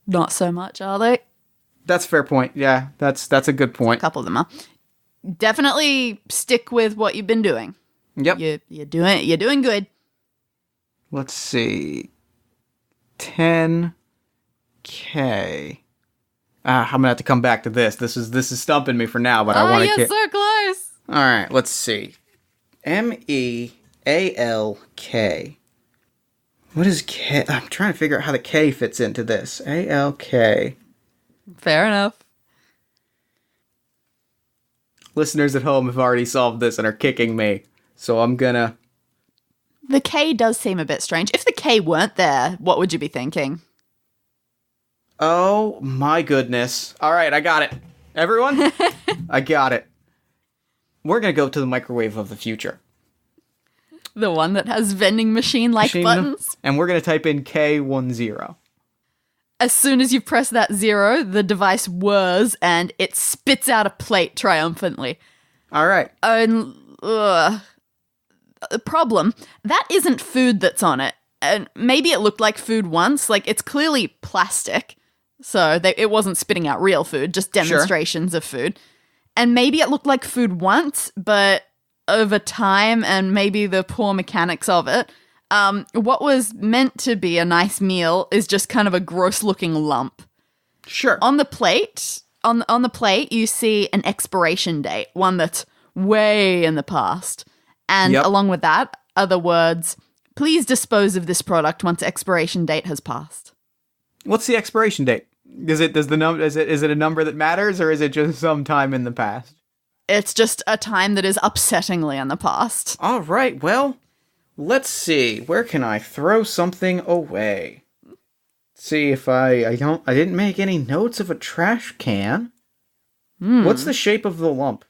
not so much, are they? That's a fair point. Yeah, that's a good point. A couple of them are. Definitely stick with what you've been doing. Yep. You're doing good. Let's see. 10K. I'm gonna have to come back to this. This is stumping me for now, but I want to. You're so close. All right, let's see. MEALK. What is K? I'm trying to figure out how the K fits into this. A-L-K. Fair enough. Listeners at home have already solved this and are kicking me, so I'm gonna... The K does seem a bit strange. If the K weren't there, what would you be thinking? Oh my goodness. Alright, I got it. Everyone? I got it. We're gonna go to the microwave of the future. The one that has vending machine-like buttons? And we're gonna type in K10. As soon as you press that 0, the device whirs and it spits out a plate triumphantly. Alright. The problem, that isn't food that's on it. And maybe it looked like food once. Like, it's clearly plastic. So it wasn't spitting out real food, just demonstrations of food. And maybe it looked like food once, but over time and maybe the poor mechanics of it, what was meant to be a nice meal is just kind of a gross-looking lump. Sure. On the plate, on the plate, you see an expiration date, one that's way in the past. And along with that are the words, "Please dispose of this product once expiration date has passed." What's the expiration date? Is it a number that matters, or is it just some time in the past? It's just a time that is upsettingly in the past. All right, well, let's see. Where can I throw something away? See if I didn't make any notes of a trash can. What's the shape of the lump?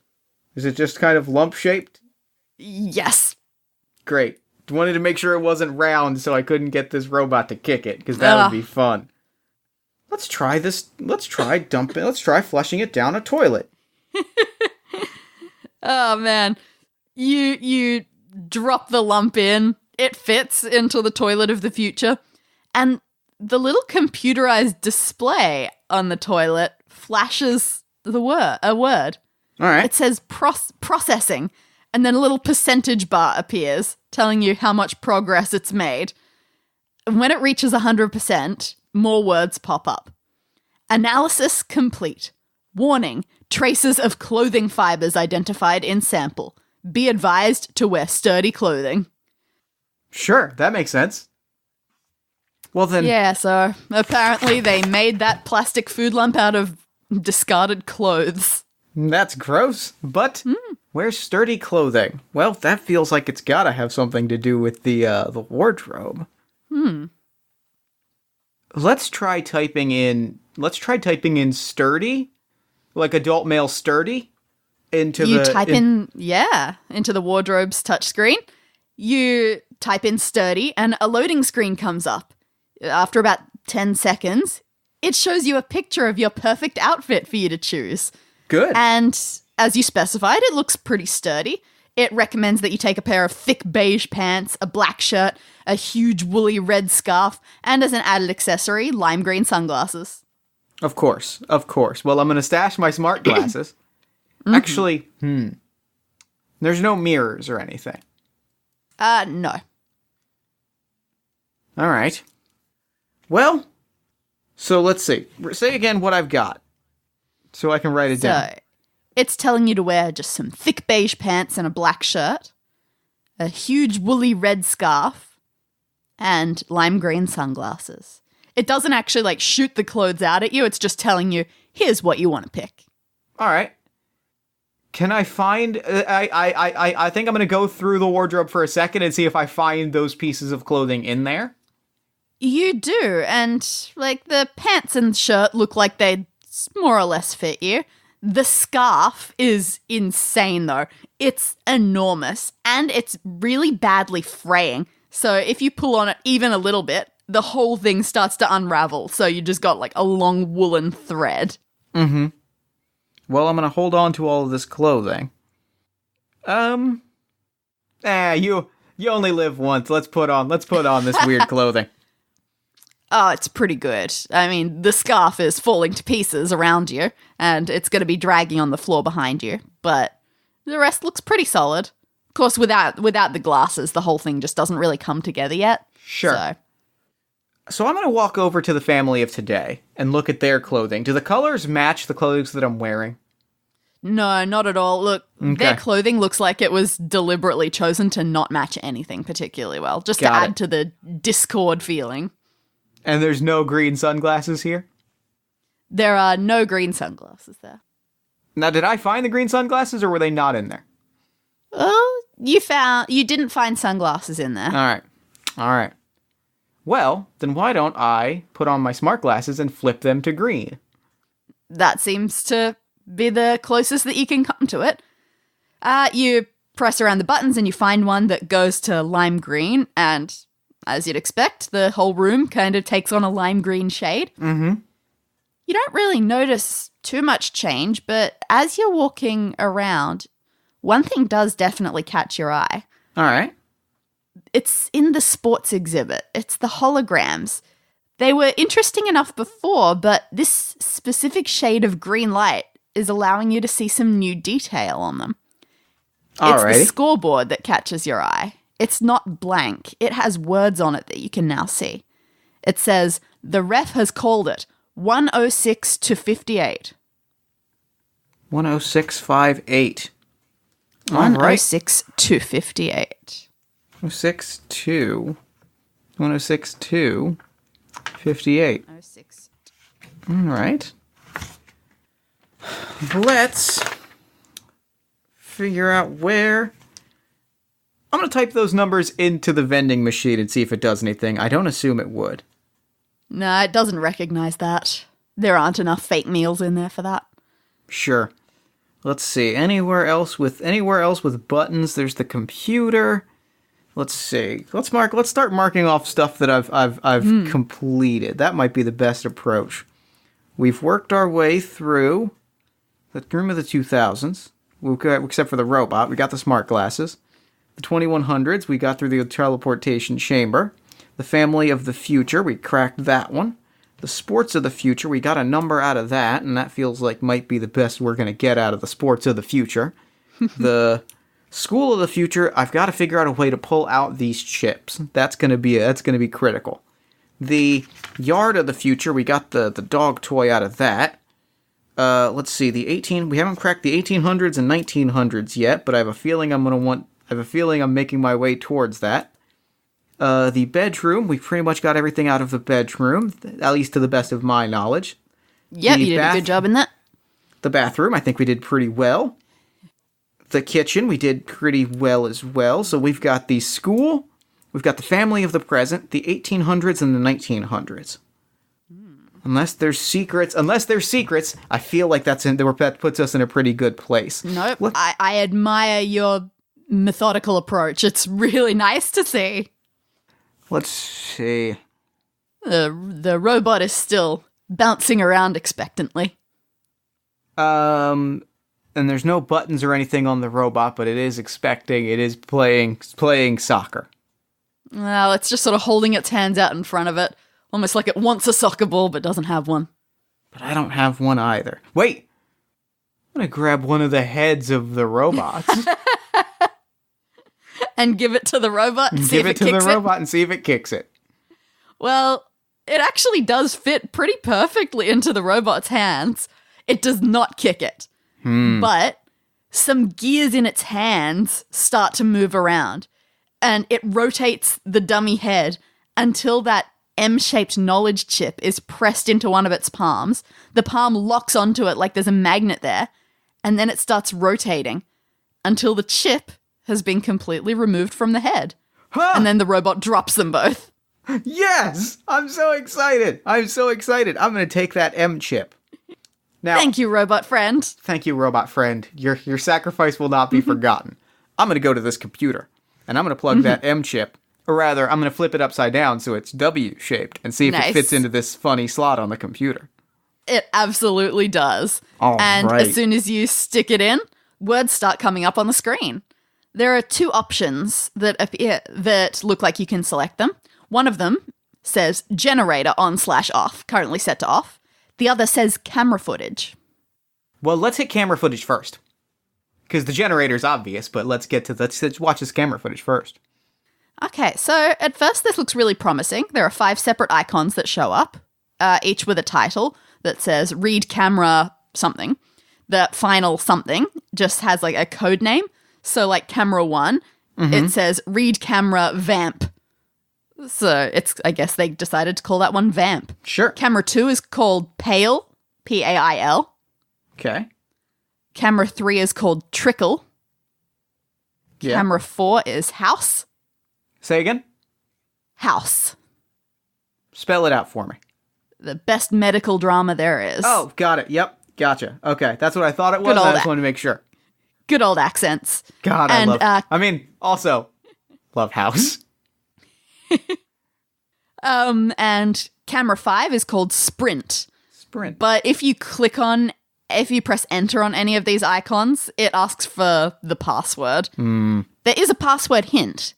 Is it just kind of lump shaped? Yes. Great. Wanted to make sure it wasn't round so I couldn't get this robot to kick it, because that would be fun. Let's try this. Let's try flushing it down a toilet. Oh, man. You drop the lump in. It fits into the toilet of the future. And the little computerized display on the toilet flashes a word. All right. It says processing, and then a little percentage bar appears telling you how much progress it's made. And when it reaches 100%, more words pop up. Analysis complete. Warning, traces of clothing fibers identified in sample. Be advised to wear sturdy clothing. Sure, that makes sense. Well then... Yeah, so apparently they made that plastic food lump out of discarded clothes. That's gross, but wear sturdy clothing. Well, that feels like it's gotta have something to do with the wardrobe. Let's try typing in sturdy, like adult male sturdy, into into the wardrobe's touchscreen. You type in sturdy and a loading screen comes up. After about 10 seconds, it shows you a picture of your perfect outfit for you to choose. Good. And as you specified, it looks pretty sturdy. It recommends that you take a pair of thick beige pants, a black shirt, a huge woolly red scarf, and as an added accessory, lime green sunglasses. Of course. Well, I'm going to stash my smart glasses. Actually, there's no mirrors or anything. No. All right. Well, so let's see. Say again what I've got, so I can write it down. It's telling you to wear just some thick beige pants and a black shirt, a huge woolly red scarf, and lime green sunglasses. It doesn't actually, shoot the clothes out at you. It's just telling you, here's what you want to pick. All right. Can I find... I think I'm going to go through the wardrobe for a second and see if I find those pieces of clothing in there. You do, and, the pants and shirt look like they'd more or less fit you. The scarf is insane, though. It's enormous, and it's really badly fraying. So if you pull on it even a little bit, the whole thing starts to unravel. So you just got, a long woolen thread. Mm-hmm. Well, I'm going to hold on to all of this clothing. You only live once. Let's put on this weird clothing. Oh, it's pretty good. I mean, the scarf is falling to pieces around you, and it's going to be dragging on the floor behind you, but the rest looks pretty solid. Of course, without the glasses, the whole thing just doesn't really come together yet. Sure. So I'm going to walk over to the family of today and look at their clothing. Do the colors match the clothes that I'm wearing? No, not at all. Look, Okay. their clothing looks like it was deliberately chosen to not match anything particularly well, just to add to the discord feeling. And there's no green sunglasses here? There are no green sunglasses there. Now, did I find the green sunglasses, or were they not in there? Oh, you didn't find sunglasses in there. All right. Well, then why don't I put on my smart glasses and flip them to green? That seems to be the closest that you can come to it. You press around the buttons and you find one that goes to lime green, and as you'd expect, the whole room kind of takes on a lime green shade. Mm-hmm. You don't really notice too much change, but as you're walking around, one thing does definitely catch your eye. All right. It's in the sports exhibit. It's the holograms. They were interesting enough before, but this specific shade of green light is allowing you to see some new detail on them. It's the scoreboard that catches your eye. It's not blank. It has words on it that you can now see. It says, the ref has called it 106 to 58. 106.58. 106 to 58. 106 to 58. 106. All right. Let's figure out where. I'm going to type those numbers into the vending machine and see if it does anything. I don't assume it would. No, it doesn't recognize that. There aren't enough fake meals in there for that. Sure. Let's see. Anywhere else with buttons? There's the computer. Let's see. Let's start marking off stuff that I've completed. That might be the best approach. We've worked our way through the room of the 2000s, except for the robot. We got the smart glasses. The 2100s, we got through the teleportation chamber. The family of the future, we cracked that one. The sports of the future, we got a number out of that, and that feels like might be the best we're going to get out of the sports of the future. The school of the future, I've got to figure out a way to pull out these chips. That's going to be critical. The yard of the future, we got the dog toy out of that. Let's see, we haven't cracked the 1800s and 1900s yet, but I have a feeling I'm making my way towards that. The bedroom, we pretty much got everything out of the bedroom, at least to the best of my knowledge. Yep, you did a good job in that. The bathroom, I think we did pretty well. The kitchen, we did pretty well as well. So we've got the school, we've got the family of the present, the 1800s and the 1900s. Unless there's secrets, I feel like that puts us in a pretty good place. Nope, I admire your methodical approach. It's really nice to see. Let's see. The robot is still bouncing around expectantly. And there's no buttons or anything on the robot, but it is playing soccer. Well, it's just sort of holding its hands out in front of it, almost like it wants a soccer ball but doesn't have one. But I don't have one either. Wait! I'm gonna grab one of the heads of the robots. And give it to the robot and see if it kicks it? Give it to the robot and see if it kicks it. Well, it actually does fit pretty perfectly into the robot's hands. It does not kick it. But some gears in its hands start to move around. And it rotates the dummy head until that M-shaped knowledge chip is pressed into one of its palms. The palm locks onto it like there's a magnet there. And then it starts rotating until the chip has been completely removed from the head. Huh! And then the robot drops them both. Yes! I'm so excited! I'm going to take that M chip. Now, thank you, robot friend. Thank you, robot friend. Your sacrifice will not be forgotten. I'm going to go to this computer, and I'm going to plug that M chip. Or rather, I'm going to flip it upside down so it's W-shaped and see if it fits into this funny slot on the computer. It absolutely does. All and right. As soon as you stick it in, words start coming up on the screen. There are two options that appear that look like you can select them. One of them says generator on/off, currently set to off. The other says camera footage. Well, let's hit camera footage first. Because the generator's obvious, but let's watch this camera footage first. Okay, so at first this looks really promising. There are 5 separate icons that show up, each with a title that says read camera something. the final something just has like a code name. So like camera 1, it says read camera vamp. So I guess they decided to call that one vamp. Sure. Camera 2 is called pale, P-A-I-L. Okay. Camera 3 is called trickle. Yeah. Camera 4 is house. Say again? House. Spell it out for me. The best medical drama there is. Oh, got it. Yep. Gotcha. Okay. That's what I thought it was. I just wanted to make sure. Good old accents. God, I love... also, love house. And camera 5 is called sprint. Sprint. But if you press enter on any of these icons, it asks for the password. There is a password hint,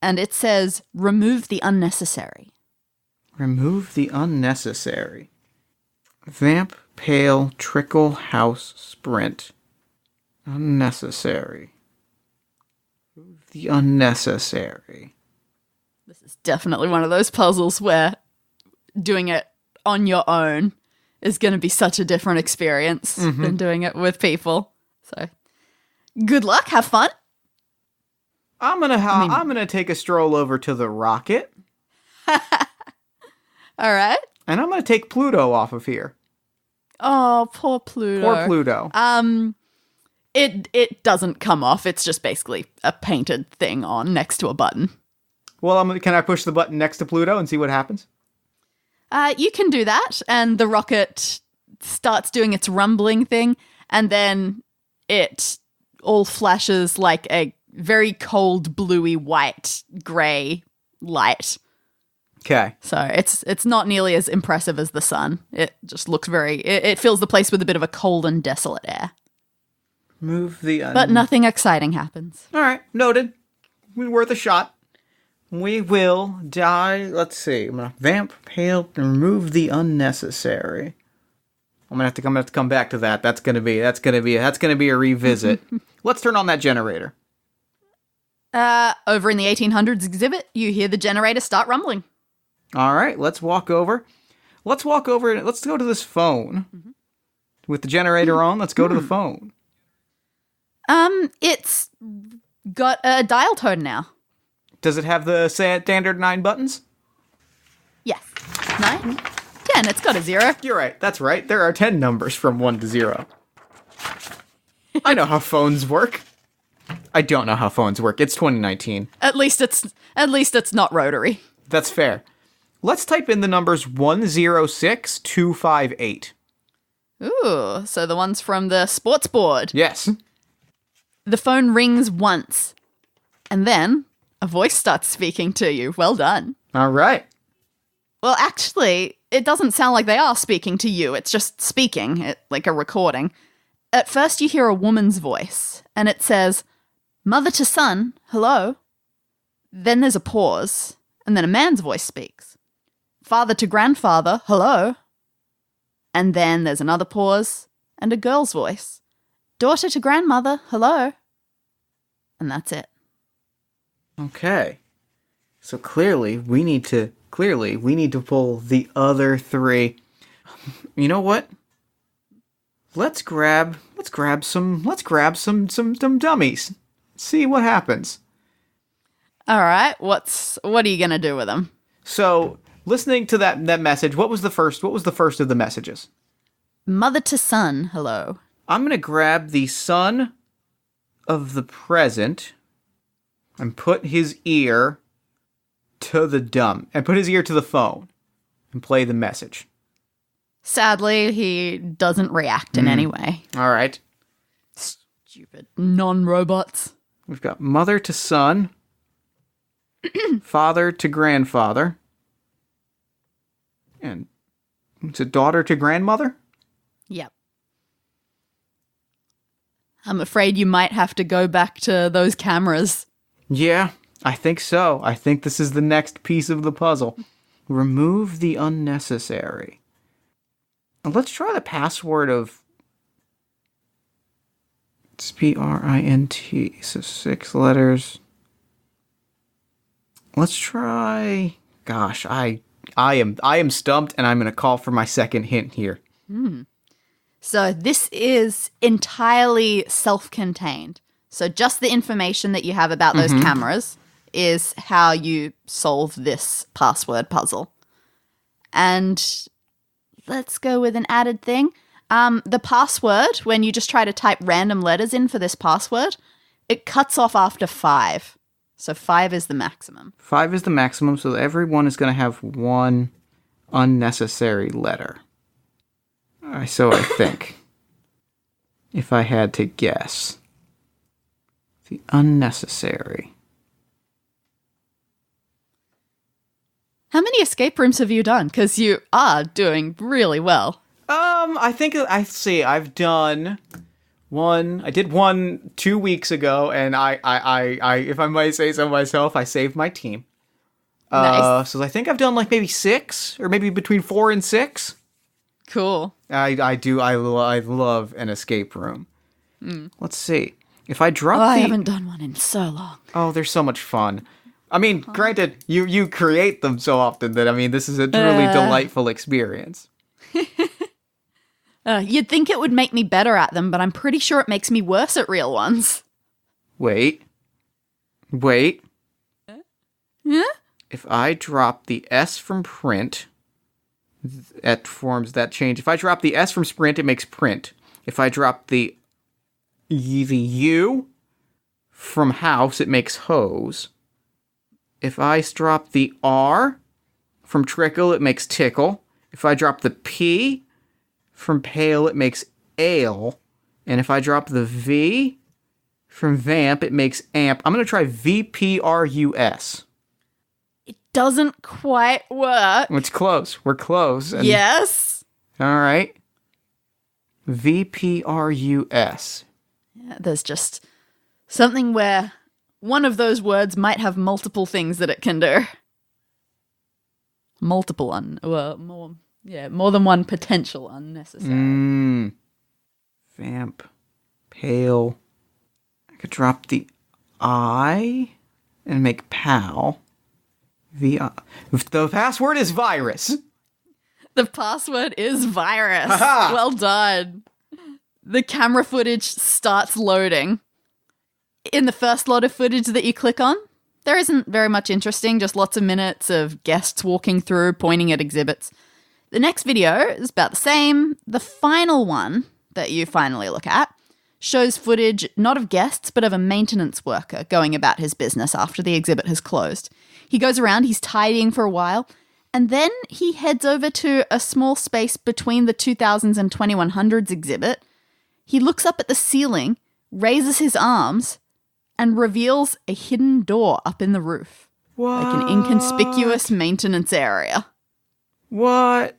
and it says remove the unnecessary. Remove the unnecessary. Vamp, pale, trickle, house, sprint. Unnecessary. Remove the unnecessary. This is definitely one of those puzzles where doing it on your own is going to be such a different experience than doing it with people. So, good luck. Have fun. I'm gonna take a stroll over to the rocket. All right. And I'm gonna take Pluto off of here. Oh, poor Pluto. Poor Pluto. It doesn't come off. It's just basically a painted thing on next to a button. Well, can I push the button next to Pluto and see what happens? You can do that, and the rocket starts doing its rumbling thing, and then it all flashes like a very cold, bluey, white, grey light. Okay. So it's not nearly as impressive as the sun. It just looks it fills the place with a bit of a cold and desolate air. But nothing exciting happens. All right, noted. Worth a shot. We will die. Let's see. I'm gonna vamp, pale, and remove the unnecessary. I'm gonna have to come back to that. That's gonna be a revisit. Let's turn on that generator. Over in the 1800s exhibit, you hear the generator start rumbling. All right, let's walk over. Let's go to this phone. With the generator on, let's go to the phone. It's got a dial tone now. Does it have the standard 9 buttons? Yes. 9? 10, it's got a 0. You're right, that's right. There are 10 numbers from 1 to 0. I know how phones work. I don't know how phones work. It's 2019. At least it's not rotary. That's fair. Let's type in the numbers 106258. Ooh, so the ones from the sports board. Yes. The phone rings once, and then a voice starts speaking to you. Well done. All right. Well, actually, it doesn't sound like they are speaking to you. It's just speaking, like a recording. At first, you hear a woman's voice, and it says, "Mother to son, hello." Then there's a pause, and then a man's voice speaks. "Father to grandfather, hello." And then there's another pause, and a girl's voice. "Daughter to grandmother, hello." And that's it. Okay. So clearly we need to pull the other 3. You know what? Let's grab some dummies. See what happens. All right. What are you going to do with them? So, listening to that message, what was the first of the messages? Mother to son, hello. I'm going to grab the son of the present and put his ear to the phone and play the message. Sadly, he doesn't react in any way. All right. Stupid non-robots. We've got mother to son, father to grandfather, and it's a daughter to grandmother? Yep. I'm afraid you might have to go back to those cameras. Yeah, I think so. I think this is the next piece of the puzzle. Remove the unnecessary. Let's try the password of... It's PRINT, so 6 letters. Let's try... Gosh, I am stumped, and I'm going to call for my second hint here. So this is entirely self-contained. So just the information that you have about those cameras is how you solve this password puzzle. And let's go with an added thing. The password, when you just try to type random letters in for this password, it cuts off after 5. So 5 is the maximum. 5 is the maximum, so everyone is going to have one unnecessary letter. So I think, if I had to guess, the unnecessary. How many escape rooms have you done? Because you are doing really well. I've done one. I did one 2 weeks ago, and I, if I might say so myself, I saved my team. Nice. So I think I've done like maybe 6, or maybe between 4 and 6. Cool. I love an escape room. Let's see. If I drop I haven't done one in so long. Oh, they're so much fun. I mean, granted, you create them so often that, I mean, this is a truly delightful experience. You'd think it would make me better at them, but I'm pretty sure it makes me worse at real ones. Wait. Yeah? If I drop the S from print, that forms that change. If I drop the S from sprint, it makes print. If I drop the U from house, it makes hose. If I drop the R from trickle, it makes tickle. If I drop the P from pale, it makes ale. And if I drop the V from vamp, it makes amp. I'm going to try VPRUS. It doesn't quite work. It's close. We're close. Yes. All right. VPRUS. Yeah, there's just something where one of those words might have multiple things that it can do. More than one potential unnecessary. Vamp. Pale. I could drop the I and make pal. The password is virus. The password is virus. Ha-ha! Well done. The camera footage starts loading. In the first lot of footage that you click on, there isn't very much interesting, just lots of minutes of guests walking through, pointing at exhibits. The next video is about the same. The final one that you finally look at shows footage not of guests, but of a maintenance worker going about his business after the exhibit has closed. He goes around, he's tidying for a while, and then he heads over to a small space between the 2000s and 2100s exhibit. He looks up at the ceiling, raises his arms, and reveals a hidden door up in the roof. What? Like an inconspicuous maintenance area. What?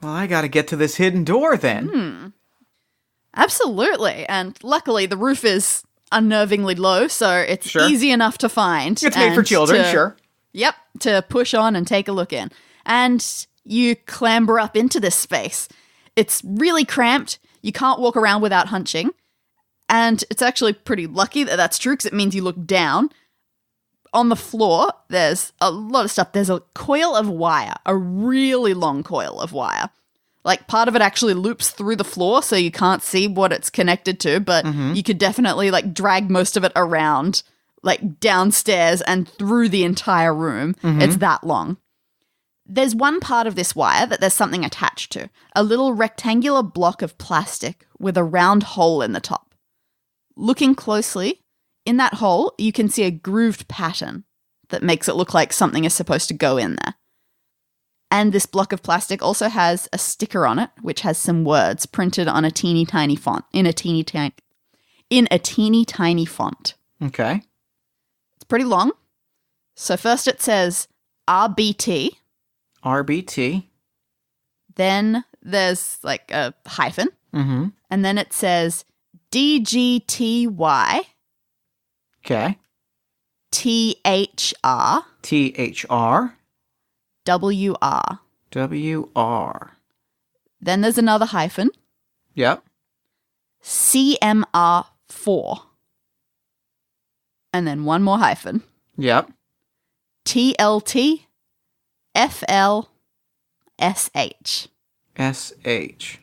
Well, I gotta get to this hidden door then. Absolutely. And luckily the roof is unnervingly low, so it's easy enough to find. It's made for children, sure. Yep, to push on and take a look in. And you clamber up into this space. It's really cramped. You can't walk around without hunching. And it's actually pretty lucky that that's true, because it means you look down. On the floor, there's a lot of stuff. There's a coil of wire, a really long coil of wire. Like, part of it actually loops through the floor, so you can't see what it's connected to, but you could definitely, like, drag most of it around, like, downstairs and through the entire room. It's that long. There's one part of this wire that there's something attached to, a little rectangular block of plastic with a round hole in the top. Looking closely, in that hole, you can see a grooved pattern that makes it look like something is supposed to go in there. And this block of plastic also has a sticker on it, which has some words printed on a teeny tiny font, in a teeny tiny font. Okay. It's pretty long. So first it says RBT. RBT. Then there's like a hyphen. Mm-hmm. And then it says DGTY. Okay. THR. THR. WR. WR. Then there's another hyphen. Yep. CMR4. And then one more hyphen. Yep. TLT. FL. SH. SH.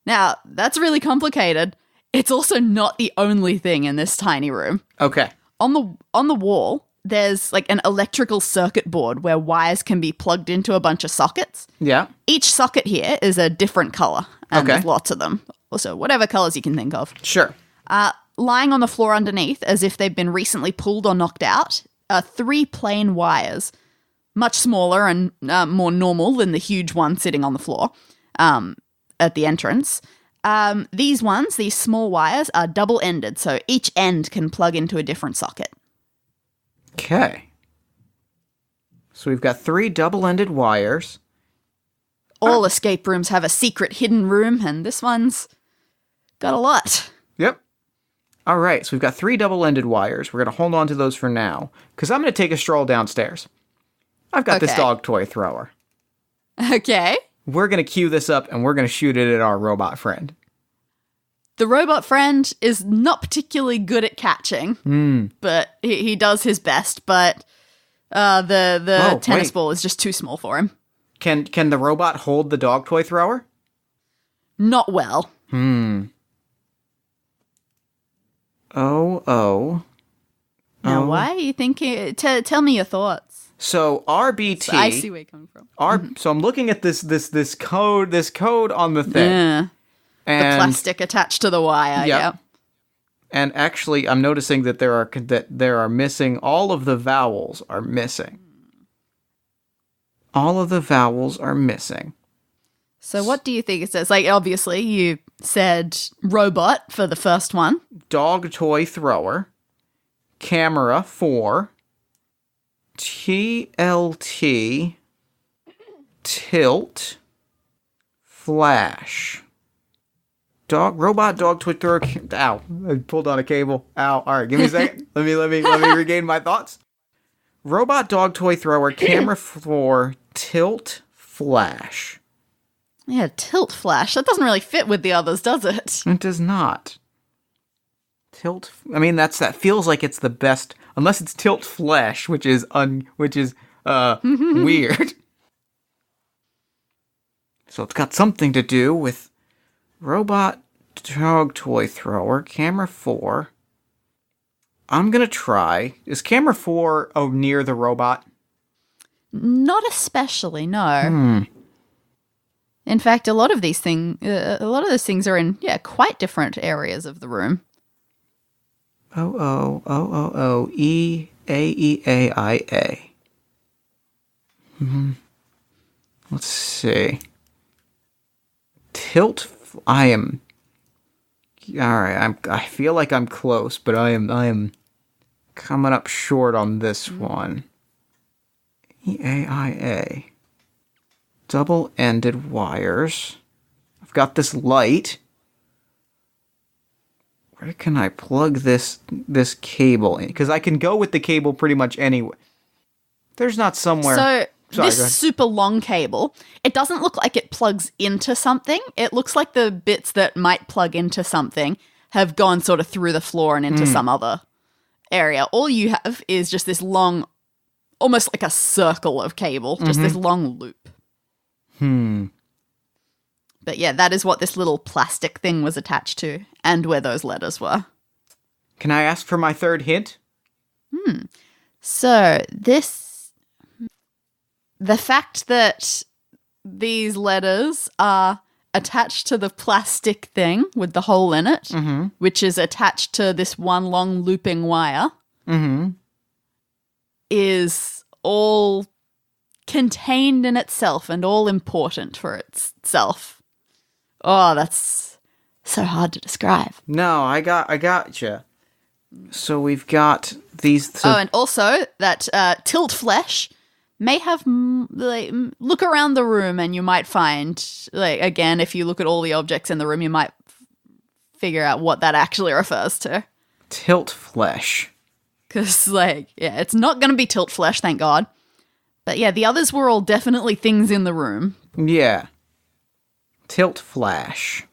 Now, that's really complicated. It's also not the only thing in this tiny room. Okay. On the wall, there's like an electrical circuit board where wires can be plugged into a bunch of sockets. Yeah. Each socket here is a different color, and Okay. there's lots of them. Also, whatever colors you can think of. Sure. Lying on the floor underneath, as if they've been recently pulled or knocked out, are 3 plain wires, much smaller and more normal than the huge one sitting on the floor at the entrance. These small wires, are double-ended, so each end can plug into a different socket. Okay. So we've got 3 double-ended wires. All escape rooms have a secret hidden room, and this one's got a lot. Yep. All right, so we've got 3 double-ended wires. We're going to hold on to those for now, because I'm going to take a stroll downstairs. I've got this dog toy thrower. Okay. We're going to cue this up, and we're going to shoot it at our robot friend. The robot friend is not particularly good at catching, but he does his best, but the tennis ball is just too small for him. Can the robot hold the dog toy thrower? Not well. Oh. Now, why are you thinking? Tell me your thoughts. So RBT. So I see where you're coming from. So I'm looking at this code on the thing. Yeah. And, the plastic attached to the wire. Yeah. And actually, I'm noticing that there are missing. All of the vowels are missing. All of the vowels are missing. So what do you think it says? Like, obviously, you said robot for the first one. Dog toy thrower. Camera 4. TLT. Tilt. Flash. Robot dog toy thrower. Ow! I pulled on a cable. Ow! All right, give me a second. let me regain my thoughts. Robot dog toy thrower. Camera 4. Tilt. Flash. Yeah, tilt flash. That doesn't really fit with the others, does it? It does not. Tilt. I mean, that feels like it's the best, unless it's tilt flash, which is weird. So it's got something to do with robot dog toy thrower, camera 4. I'm gonna try. Is camera 4 near the robot? Not especially, no. In fact, a lot of those things are in quite different areas of the room. E-A-E-A-I-A. Let's see. Tilt. Alright, I feel like I'm close, but I am coming up short on this one. E-A-I-A. Double-ended wires. I've got this light. Where can I plug this cable in? Because I can go with the cable pretty much anywhere. There's not somewhere... So, this super long cable, it doesn't look like it plugs into something. It looks like the bits that might plug into something have gone sort of through the floor and into some other area. All you have is just this long, almost like a circle of cable, just this long loop. But yeah, that is what this little plastic thing was attached to, and where those letters were. Can I ask for my third hint? So, the fact that these letters are attached to the plastic thing with the hole in it, which is attached to this one long looping wire, is all contained in itself and all important for itself. Oh, that's so hard to describe. No, I gotcha. So we've got these... and also that tilt flesh may have... look around the room and you might find... again, if you look at all the objects in the room, you might figure out what that actually refers to. Tilt flesh. Because, it's not going to be tilt flesh, thank God. But yeah, the others were all definitely things in the room. Yeah. Tilt flash.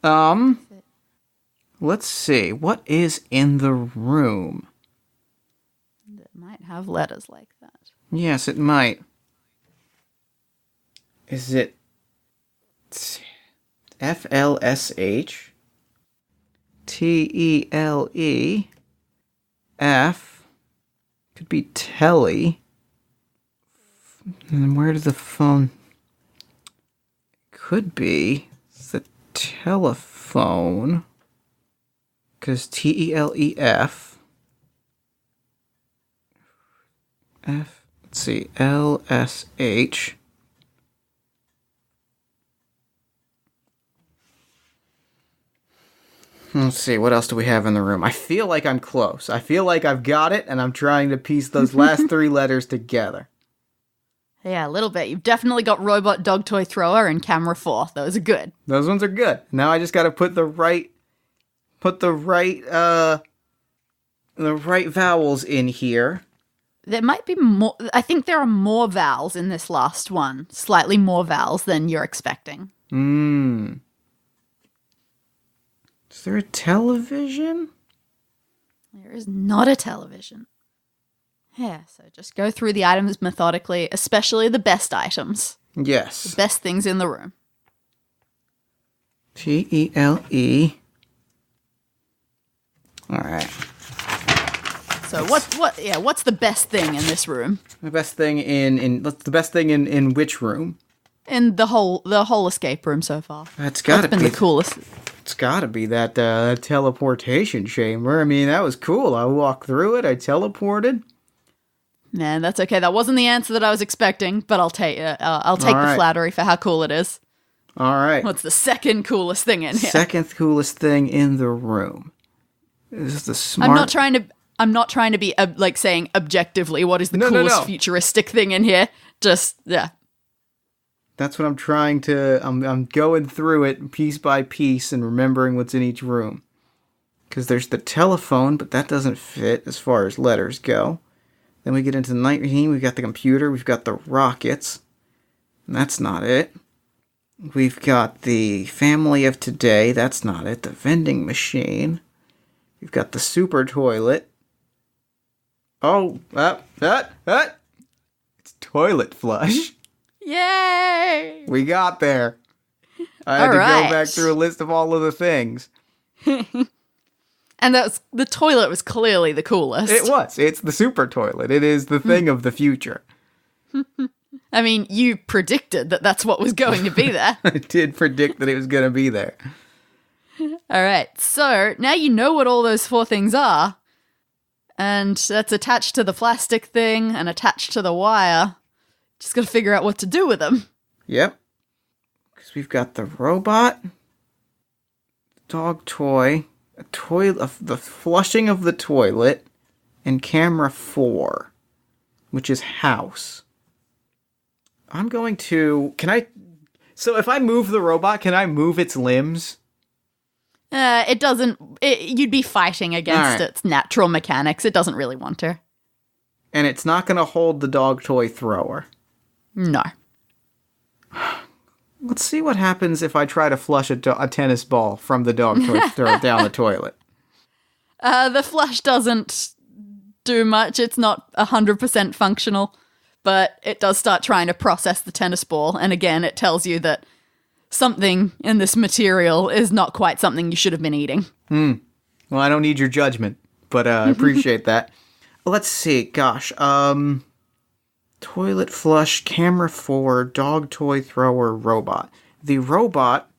Let's see. What is in the room? It might have letters like that. Yes, it might. Is it FLSH. TELEF. Could be telly. And where does the phone... Could be the telephone. Because TELEF. Let's see, LSH. Let's see, what else do we have in the room? I feel like I'm close. I feel like I've got it, and I'm trying to piece those last 3 letters together. Yeah, a little bit. You've definitely got robot, dog toy thrower, and camera 4. Those are good. Those ones are good. Now I just gotta put the right vowels in here. There might be more. I think there are more vowels in this last one. Slightly more vowels than you're expecting. Is there a television? There is not a television. Yeah, so just go through the items methodically, especially the best items. Yes. The best things in the room. TELE. All right. So what's the best thing in this room? The best thing what's the best thing in which room? In the whole escape room so far. That's gotta be the coolest. It's gotta be that teleportation chamber. I mean, that was cool. I walked through it. I teleported. Man, that's okay. That wasn't the answer that I was expecting, but I'll take the flattery for how cool it is. All right. What's the second coolest thing in here? Second coolest thing in the room. This is the smart. I'm not trying to be saying objectively what is the coolest futuristic thing in here. Just yeah. That's what I'm trying to. I'm going through it piece by piece and remembering what's in each room. Because there's the telephone, but that doesn't fit as far as letters go. Then we get into the night regime. We've got the computer. We've got the rockets. And that's not it. We've got the family of today. That's not it. The vending machine. We've got the super toilet. Oh, it's toilet flush. Yay! We got there. I had to go back through a list of all of the things. And the toilet was clearly the coolest. It was. It's the super toilet. It is the thing of the future. I mean, you predicted that that's what was going to be there. I did predict that it was going to be there. All right. So now you know what all those 4 things are. And that's attached to the plastic thing and attached to the wire. Just got to figure out what to do with them. Yep. Because we've got the robot, dog toy, the flushing of the toilet, and camera 4, which is house. I'm going to... So if I move the robot, can I move its limbs? It doesn't... you'd be fighting against its natural mechanics. It doesn't really want to. And it's not going to hold the dog toy thrower? No. Let's see what happens if I try to flush a tennis ball from the dog toy throw down the toilet. The flush doesn't do much. It's not 100% functional, but it does start trying to process the tennis ball. And again, it tells you that something in this material is not quite something you should have been eating. Well, I don't need your judgment, but I appreciate that. Let's see. Gosh. Toilet flush, camera 4, dog toy thrower, robot. The robot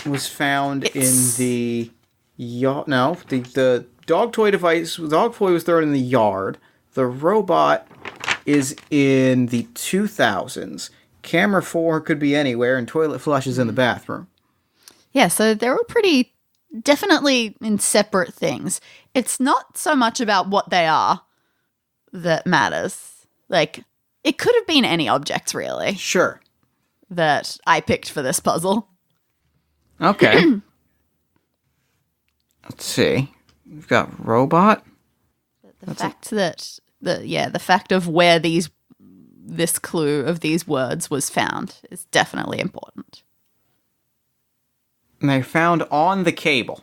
was found in the yard. No, the dog toy device. The dog toy was thrown in the yard. The robot is in the 2000s. Camera 4 could be anywhere, and toilet flush is in the bathroom. Yeah, so they're all pretty definitely in separate things. It's not so much about what they are that matters. Like, it could have been any objects, really. Sure. That I picked for this puzzle. Okay. Let's see. We've got robot. The fact of where this clue of these words was found is definitely important. And they found on the cable.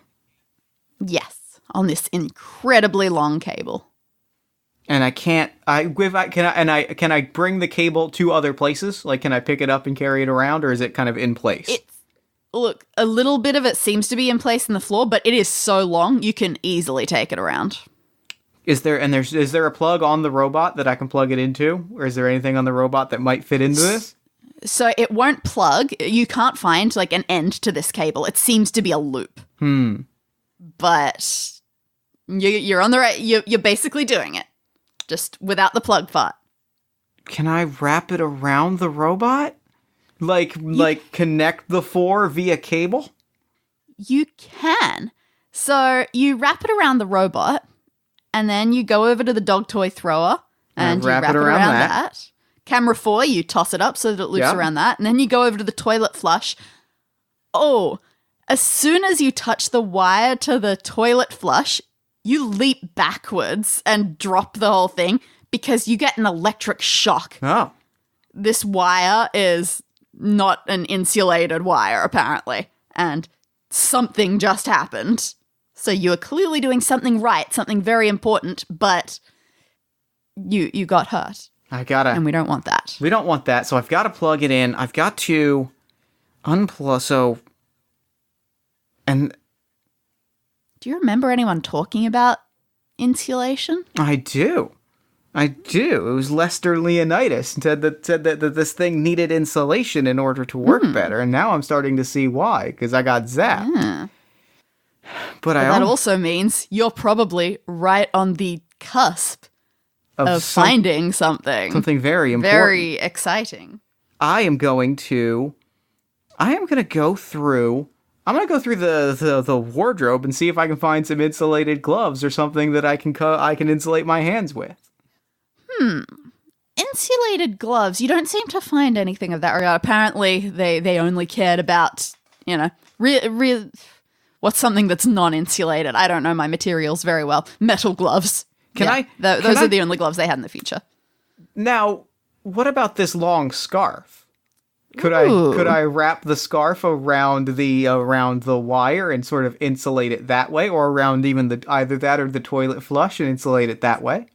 Yes, on this incredibly long cable. And can I bring the cable to other places? Like, can I pick it up and carry it around, or is it kind of in place? Look, a little bit of it seems to be in place in the floor, but it is so long, you can easily take it around. Is there a plug on the robot that I can plug it into? Or is there anything on the robot that might fit into this? So it won't plug. You can't find, like, an end to this cable. It seems to be a loop. But you're on the right... You're basically doing it. Just without the plug part. Can I wrap it around the robot? Like connect the 4 via cable? You can. So you wrap it around the robot, and then you go over to the dog toy thrower, and you wrap it around that. Camera 4, you toss it up so that it loops around that, and then you go over to the toilet flush. Oh, as soon as you touch the wire to the toilet flush, you leap backwards and drop the whole thing because you get an electric shock. Oh. This wire is not an insulated wire, apparently, and something just happened. So you are clearly doing something right, something very important, but you got hurt. And we don't want that. We don't want that, so I've got to plug it in. I've got to unplug, and... Do you remember anyone talking about insulation? I do. It was Lester Leonidas said that this thing needed insulation in order to work better, and now I'm starting to see why, because I got zapped. Yeah. But that also means you're probably right on the cusp of finding something. Something very important. Very exciting. I'm going to go through the wardrobe and see if I can find some insulated gloves or something that I can insulate my hands with. Insulated gloves. You don't seem to find anything of that regard. Apparently, they only cared about, what's something that's non-insulated. I don't know my materials very well. Metal gloves. Those are the only gloves they had in the future. Now, what about this long scarf? Could I wrap the scarf around the wire and sort of insulate it that way, or around even either that or the toilet flush and insulate it that way?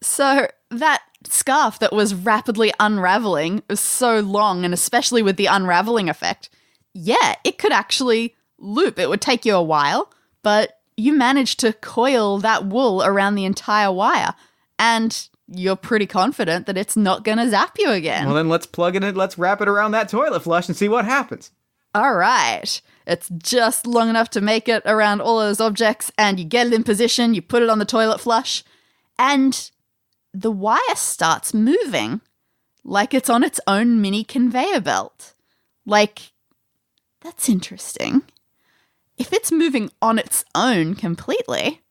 So that scarf that was rapidly unraveling was so long, and especially with the unraveling effect, it could actually loop. It would take you a while, but you managed to coil that wool around the entire wire, and you're pretty confident that it's not going to zap you again. Well, then let's plug it in. Let's wrap it around that toilet flush and see what happens. All right. It's just long enough to make it around all those objects, and you get it in position, you put it on the toilet flush, and the wire starts moving like it's on its own mini conveyor belt. Like, that's interesting. If it's moving on its own completely,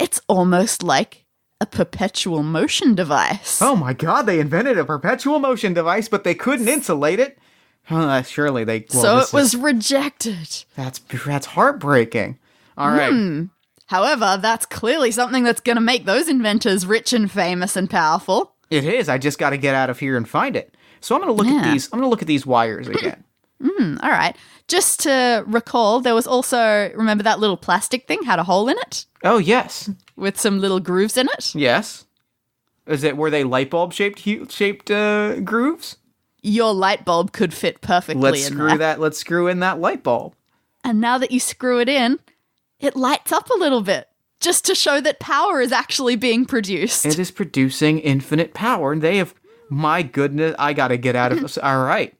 it's almost like a perpetual motion device. Oh my god, they invented a perpetual motion device, but they couldn't insulate it? Surely they... Well, so it was rejected. That's heartbreaking. All right. However, that's clearly something that's going to make those inventors rich and famous and powerful. It is. I just got to get out of here and find it. So I'm going to look at these. I'm going to look at these wires again. All right. Just to recall, there was also, remember that little plastic thing had a hole in it? Oh, yes. With some little grooves in it? Yes. Were they light bulb shaped grooves? Your light bulb could fit perfectly in there. Let's screw in that light bulb. And now that you screw it in, it lights up a little bit, just to show that power is actually being produced. It is producing infinite power, and they have... My goodness, I gotta get out of this. All right.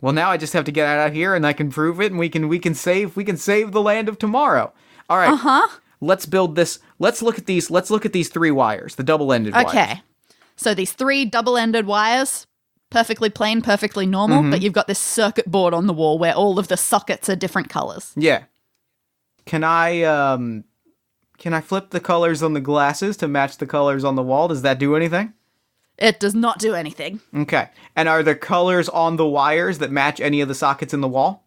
Well, now I just have to get out of here, and I can prove it, and we can save the land of tomorrow. All right. Let's build this. Let's look at these 3 wires, the double-ended wires. Okay. So these 3 double-ended wires, perfectly plain, perfectly normal, but you've got this circuit board on the wall where all of the sockets are different colors. Yeah. Can I flip the colors on the glasses to match the colors on the wall? Does that do anything? It does not do anything. Okay. And are there colors on the wires that match any of the sockets in the wall?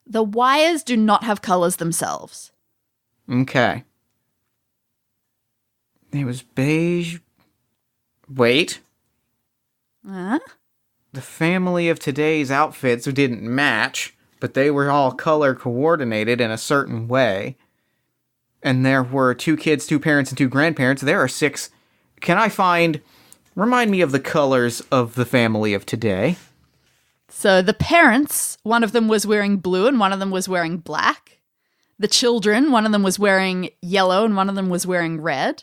The wires do not have colors themselves. Okay. It was beige. Wait. Huh? The family of today's outfits didn't match, but they were all color coordinated in a certain way. And there were 2 kids, 2 parents, and 2 grandparents. There are 6. Remind me of the colors of the family of today. So the parents, one of them was wearing blue and one of them was wearing black. The children, one of them was wearing yellow and one of them was wearing red.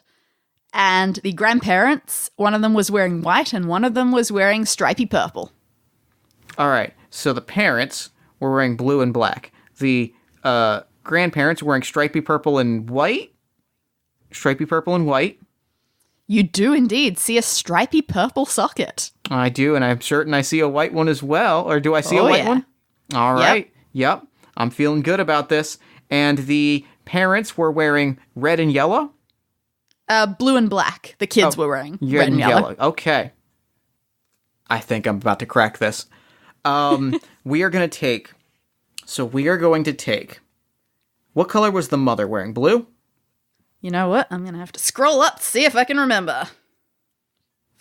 And the grandparents, one of them was wearing white and one of them was wearing stripy purple. All right. So the parents were wearing blue and black. The grandparents were wearing stripy purple and white. Stripy purple and white. You do indeed see a stripy purple socket. I do, and I'm certain I see a white one as well. Or do I see a white one? All right. Yep. I'm feeling good about this. And the parents were wearing red and yellow? Blue and black. The kids were wearing red and yellow. Okay. I think I'm about to crack this. We are going to take... What color was the mother wearing? Blue? You know what? I'm going to have to scroll up to see if I can remember.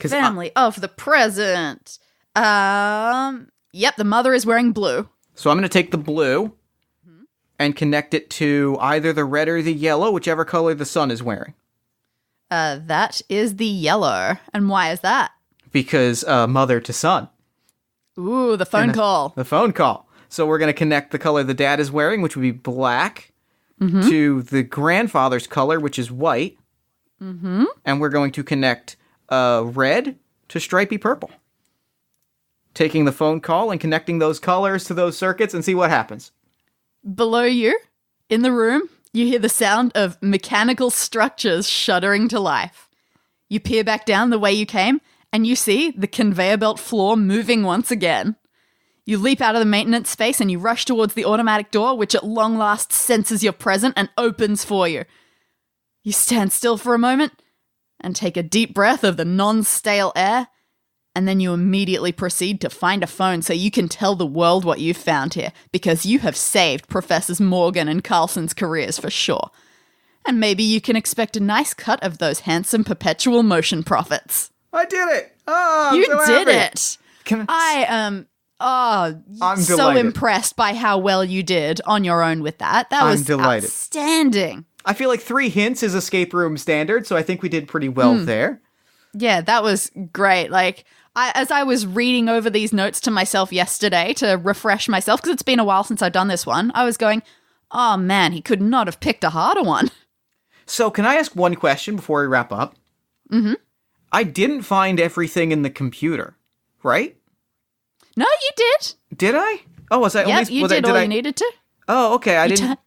Family of the present. Yep, the mother is wearing blue. So I'm going to take the blue and connect it to either the red or the yellow, whichever color the son is wearing. That is the yellow. And why is that? Because mother to son. Ooh, the phone call. The phone call. So we're going to connect the color the dad is wearing, which would be black, to the grandfather's color, which is white. Mm-hmm. And we're going to connect red to stripy purple. Taking the phone call and connecting those colors to those circuits and see what happens. Below you, in the room, you hear the sound of mechanical structures shuddering to life. You peer back down the way you came, and you see the conveyor belt floor moving once again. You leap out of the maintenance space and you rush towards the automatic door, which at long last senses your presence and opens for you. You stand still for a moment and take a deep breath of the non-stale air, and then you immediately proceed to find a phone so you can tell the world what you've found here, because you have saved Professors Morgan and Carlson's careers for sure. And maybe you can expect a nice cut of those handsome perpetual motion profits. I did it! Oh, I'm you so did happy. it! I'm so delighted. impressed by how well you did on your own with that. That was delighted. Outstanding. I feel like 3 hints is escape room standard, so I think we did pretty well there. Yeah, that was great. Like, as I was reading over these notes to myself yesterday to refresh myself, because it's been a while since I've done this one, I was going, oh man, he could not have picked a harder one. So can I ask one question before we wrap up? Mm-hmm. I didn't find everything in the computer, right? No, you did. Did I? Oh, was I? Yep, you did all you needed to. Oh, okay. I didn't.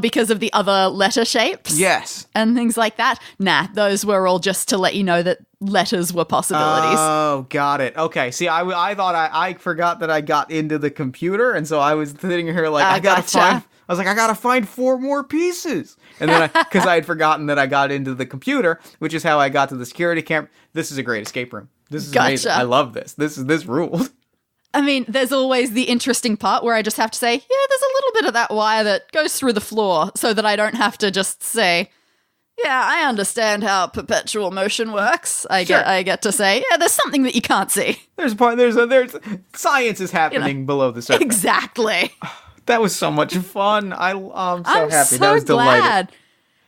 Because of the other letter shapes? Yes. And things like that? Nah, those were all just to let you know that letters were possibilities. Oh, got it. Okay. See, I thought I forgot that I got into the computer, and so I was sitting here like, I gotta find 4 more pieces. And then because I had forgotten that I got into the computer, which is how I got to the security camera. This is a great escape room. This is amazing. I love this. This ruled. I mean, there's always the interesting part where I just have to say, yeah, there's a little bit of that wire that goes through the floor, so that I don't have to just say, yeah, I understand how perpetual motion works. I get to say, yeah, there's something that you can't see. There's science is happening below the surface. Exactly. That was so much fun. I'm so happy. So that was delighted. Glad.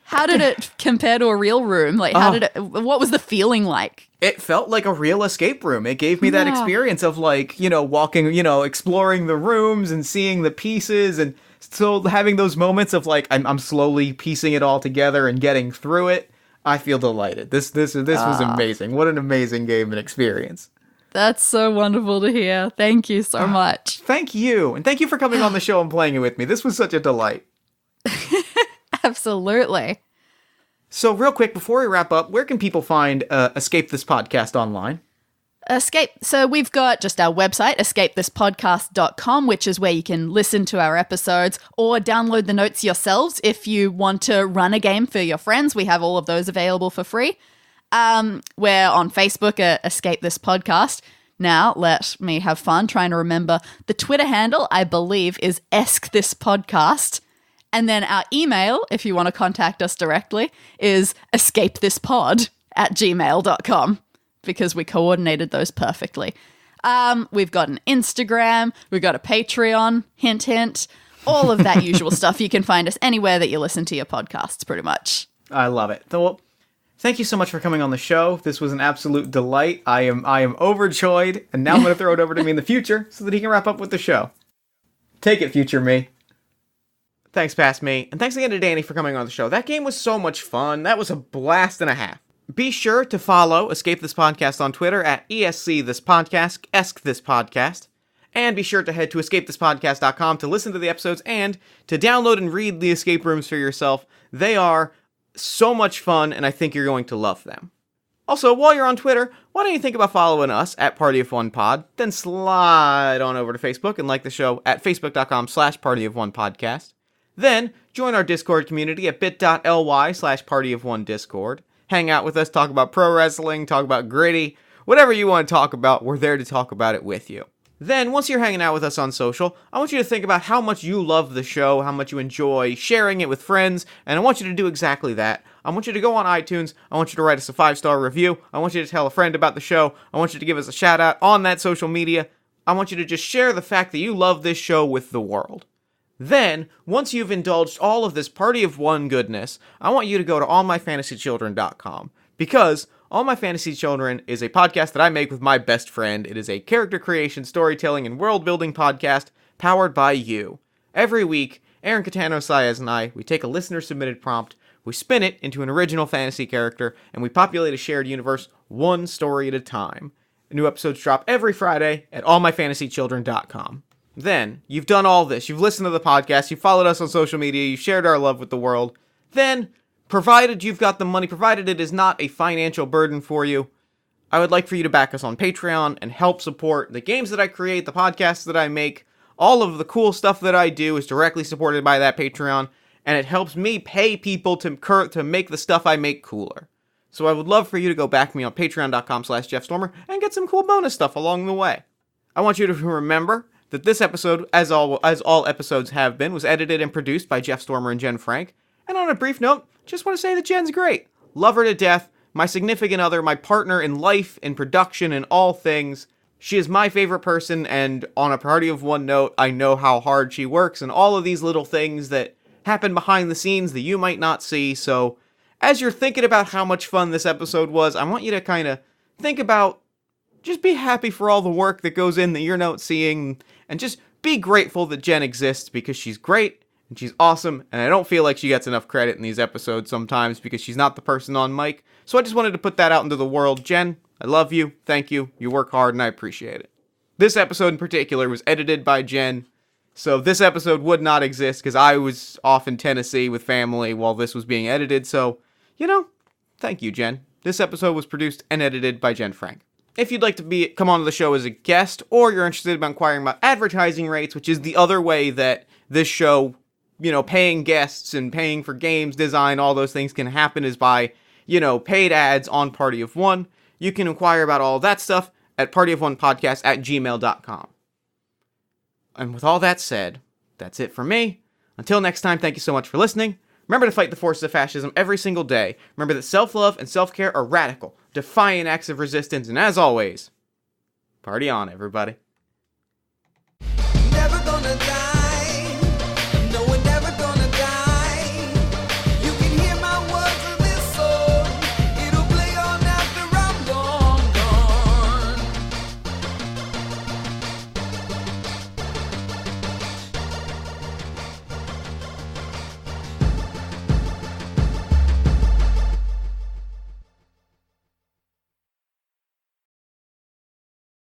How did it compare to a real room? Like, what was the feeling like? It felt like a real escape room. It gave me that experience of like, walking, exploring the rooms and seeing the pieces. And so having those moments of like, I'm slowly piecing it all together and getting through it. I feel delighted. This was amazing. What an amazing game and experience. That's so wonderful to hear. Thank you so much. Thank you. And thank you for coming on the show and playing it with me. This was such a delight. Absolutely. So real quick, before we wrap up, where can people find Escape This Podcast online? So we've got just our website, escapethispodcast.com, which is where you can listen to our episodes or download the notes yourselves if you want to run a game for your friends. We have all of those available for free. We're on Facebook at Escape This Podcast. Now, let me have fun trying to remember. The Twitter handle, I believe, is This Podcast. And then our email, if you want to contact us directly, is escapethispod@gmail.com, because we coordinated those perfectly. We've got an Instagram, we've got a Patreon, hint, hint, all of that usual stuff. You can find us anywhere that you listen to your podcasts, pretty much. I love it. Well, Thank you so much for coming on the show. This was an absolute delight. I am overjoyed, and now I'm going to throw it over to me in the future so that he can wrap up with the show. Take it, future me. Thanks, past me. And thanks again to Dani for coming on the show. That game was so much fun. That was a blast and a half. Be sure to follow Escape This Podcast on Twitter at ESCThisPodcast, ESCThisPodcast. And be sure to head to escapethispodcast.com to listen to the episodes and to download and read the escape rooms for yourself. They are so much fun, and I think you're going to love them. Also, while you're on Twitter, why don't you think about following us at Party of One Pod, then slide on over to Facebook and like the show at facebook.com/Party of One Podcast. Then join our Discord community at bit.ly/Party of One Discord. Hang out with us, talk about pro wrestling, talk about gritty, whatever you want to talk about, we're there to talk about it with you. Then, once you're hanging out with us on social, I want you to think about how much you love the show, how much you enjoy sharing it with friends, and I want you to do exactly that. I want you to go on iTunes, I want you to write us a 5-star review, I want you to tell a friend about the show, I want you to give us a shout out on that social media, I want you to just share the fact that you love this show with the world. Then, once you've indulged all of this Party of One goodness, I want you to go to allmyfantasychildren.com, because All My Fantasy Children is a podcast that I make with my best friend. It is a character creation, storytelling, and world-building podcast powered by you. Every week, Aaron Catano-Saez and I, we take a listener-submitted prompt, we spin it into an original fantasy character, and we populate a shared universe one story at a time. New episodes drop every Friday at allmyfantasychildren.com. Then, you've done all this, you've listened to the podcast, you've followed us on social media, you've shared our love with the world. Then, provided you've got the money, provided it is not a financial burden for you, I would like for you to back us on Patreon and help support the games that I create, the podcasts that I make. All of the cool stuff that I do is directly supported by that Patreon, and it helps me pay people to make the stuff I make cooler. So I would love for you to go back me on patreon.com/JeffStormer and get some cool bonus stuff along the way. I want you to remember that this episode, as all episodes have been, was edited and produced by Jeff Stormer and Jen Frank. And on a brief note, just want to say that Jen's great. Love her to death. My significant other, my partner in life, in production, in all things. She is my favorite person, and on a Party of One note, I know how hard she works and all of these little things that happen behind the scenes that you might not see. So, as you're thinking about how much fun this episode was, I want you to kind of think about, just be happy for all the work that goes in that you're not seeing, and just be grateful that Jen exists, because she's great. And she's awesome, and I don't feel like she gets enough credit in these episodes sometimes because she's not the person on mic. So I just wanted to put that out into the world. Jen, I love you, thank you, you work hard, and I appreciate it. This episode in particular was edited by Jen, so this episode would not exist because I was off in Tennessee with family while this was being edited, so, thank you, Jen. This episode was produced and edited by Jen Frank. If you'd like to come on the show as a guest, or you're interested in inquiring about advertising rates, which is the other way that this show, paying guests and paying for games design, all those things can happen is by, paid ads on Party of One. You can inquire about all that stuff at partyofonepodcast@gmail.com. And with all that said, that's it for me. Until next time, thank you so much for listening. Remember to fight the forces of fascism every single day. Remember that self-love and self-care are radical, defiant acts of resistance, and as always, party on, everybody. Never gonna die.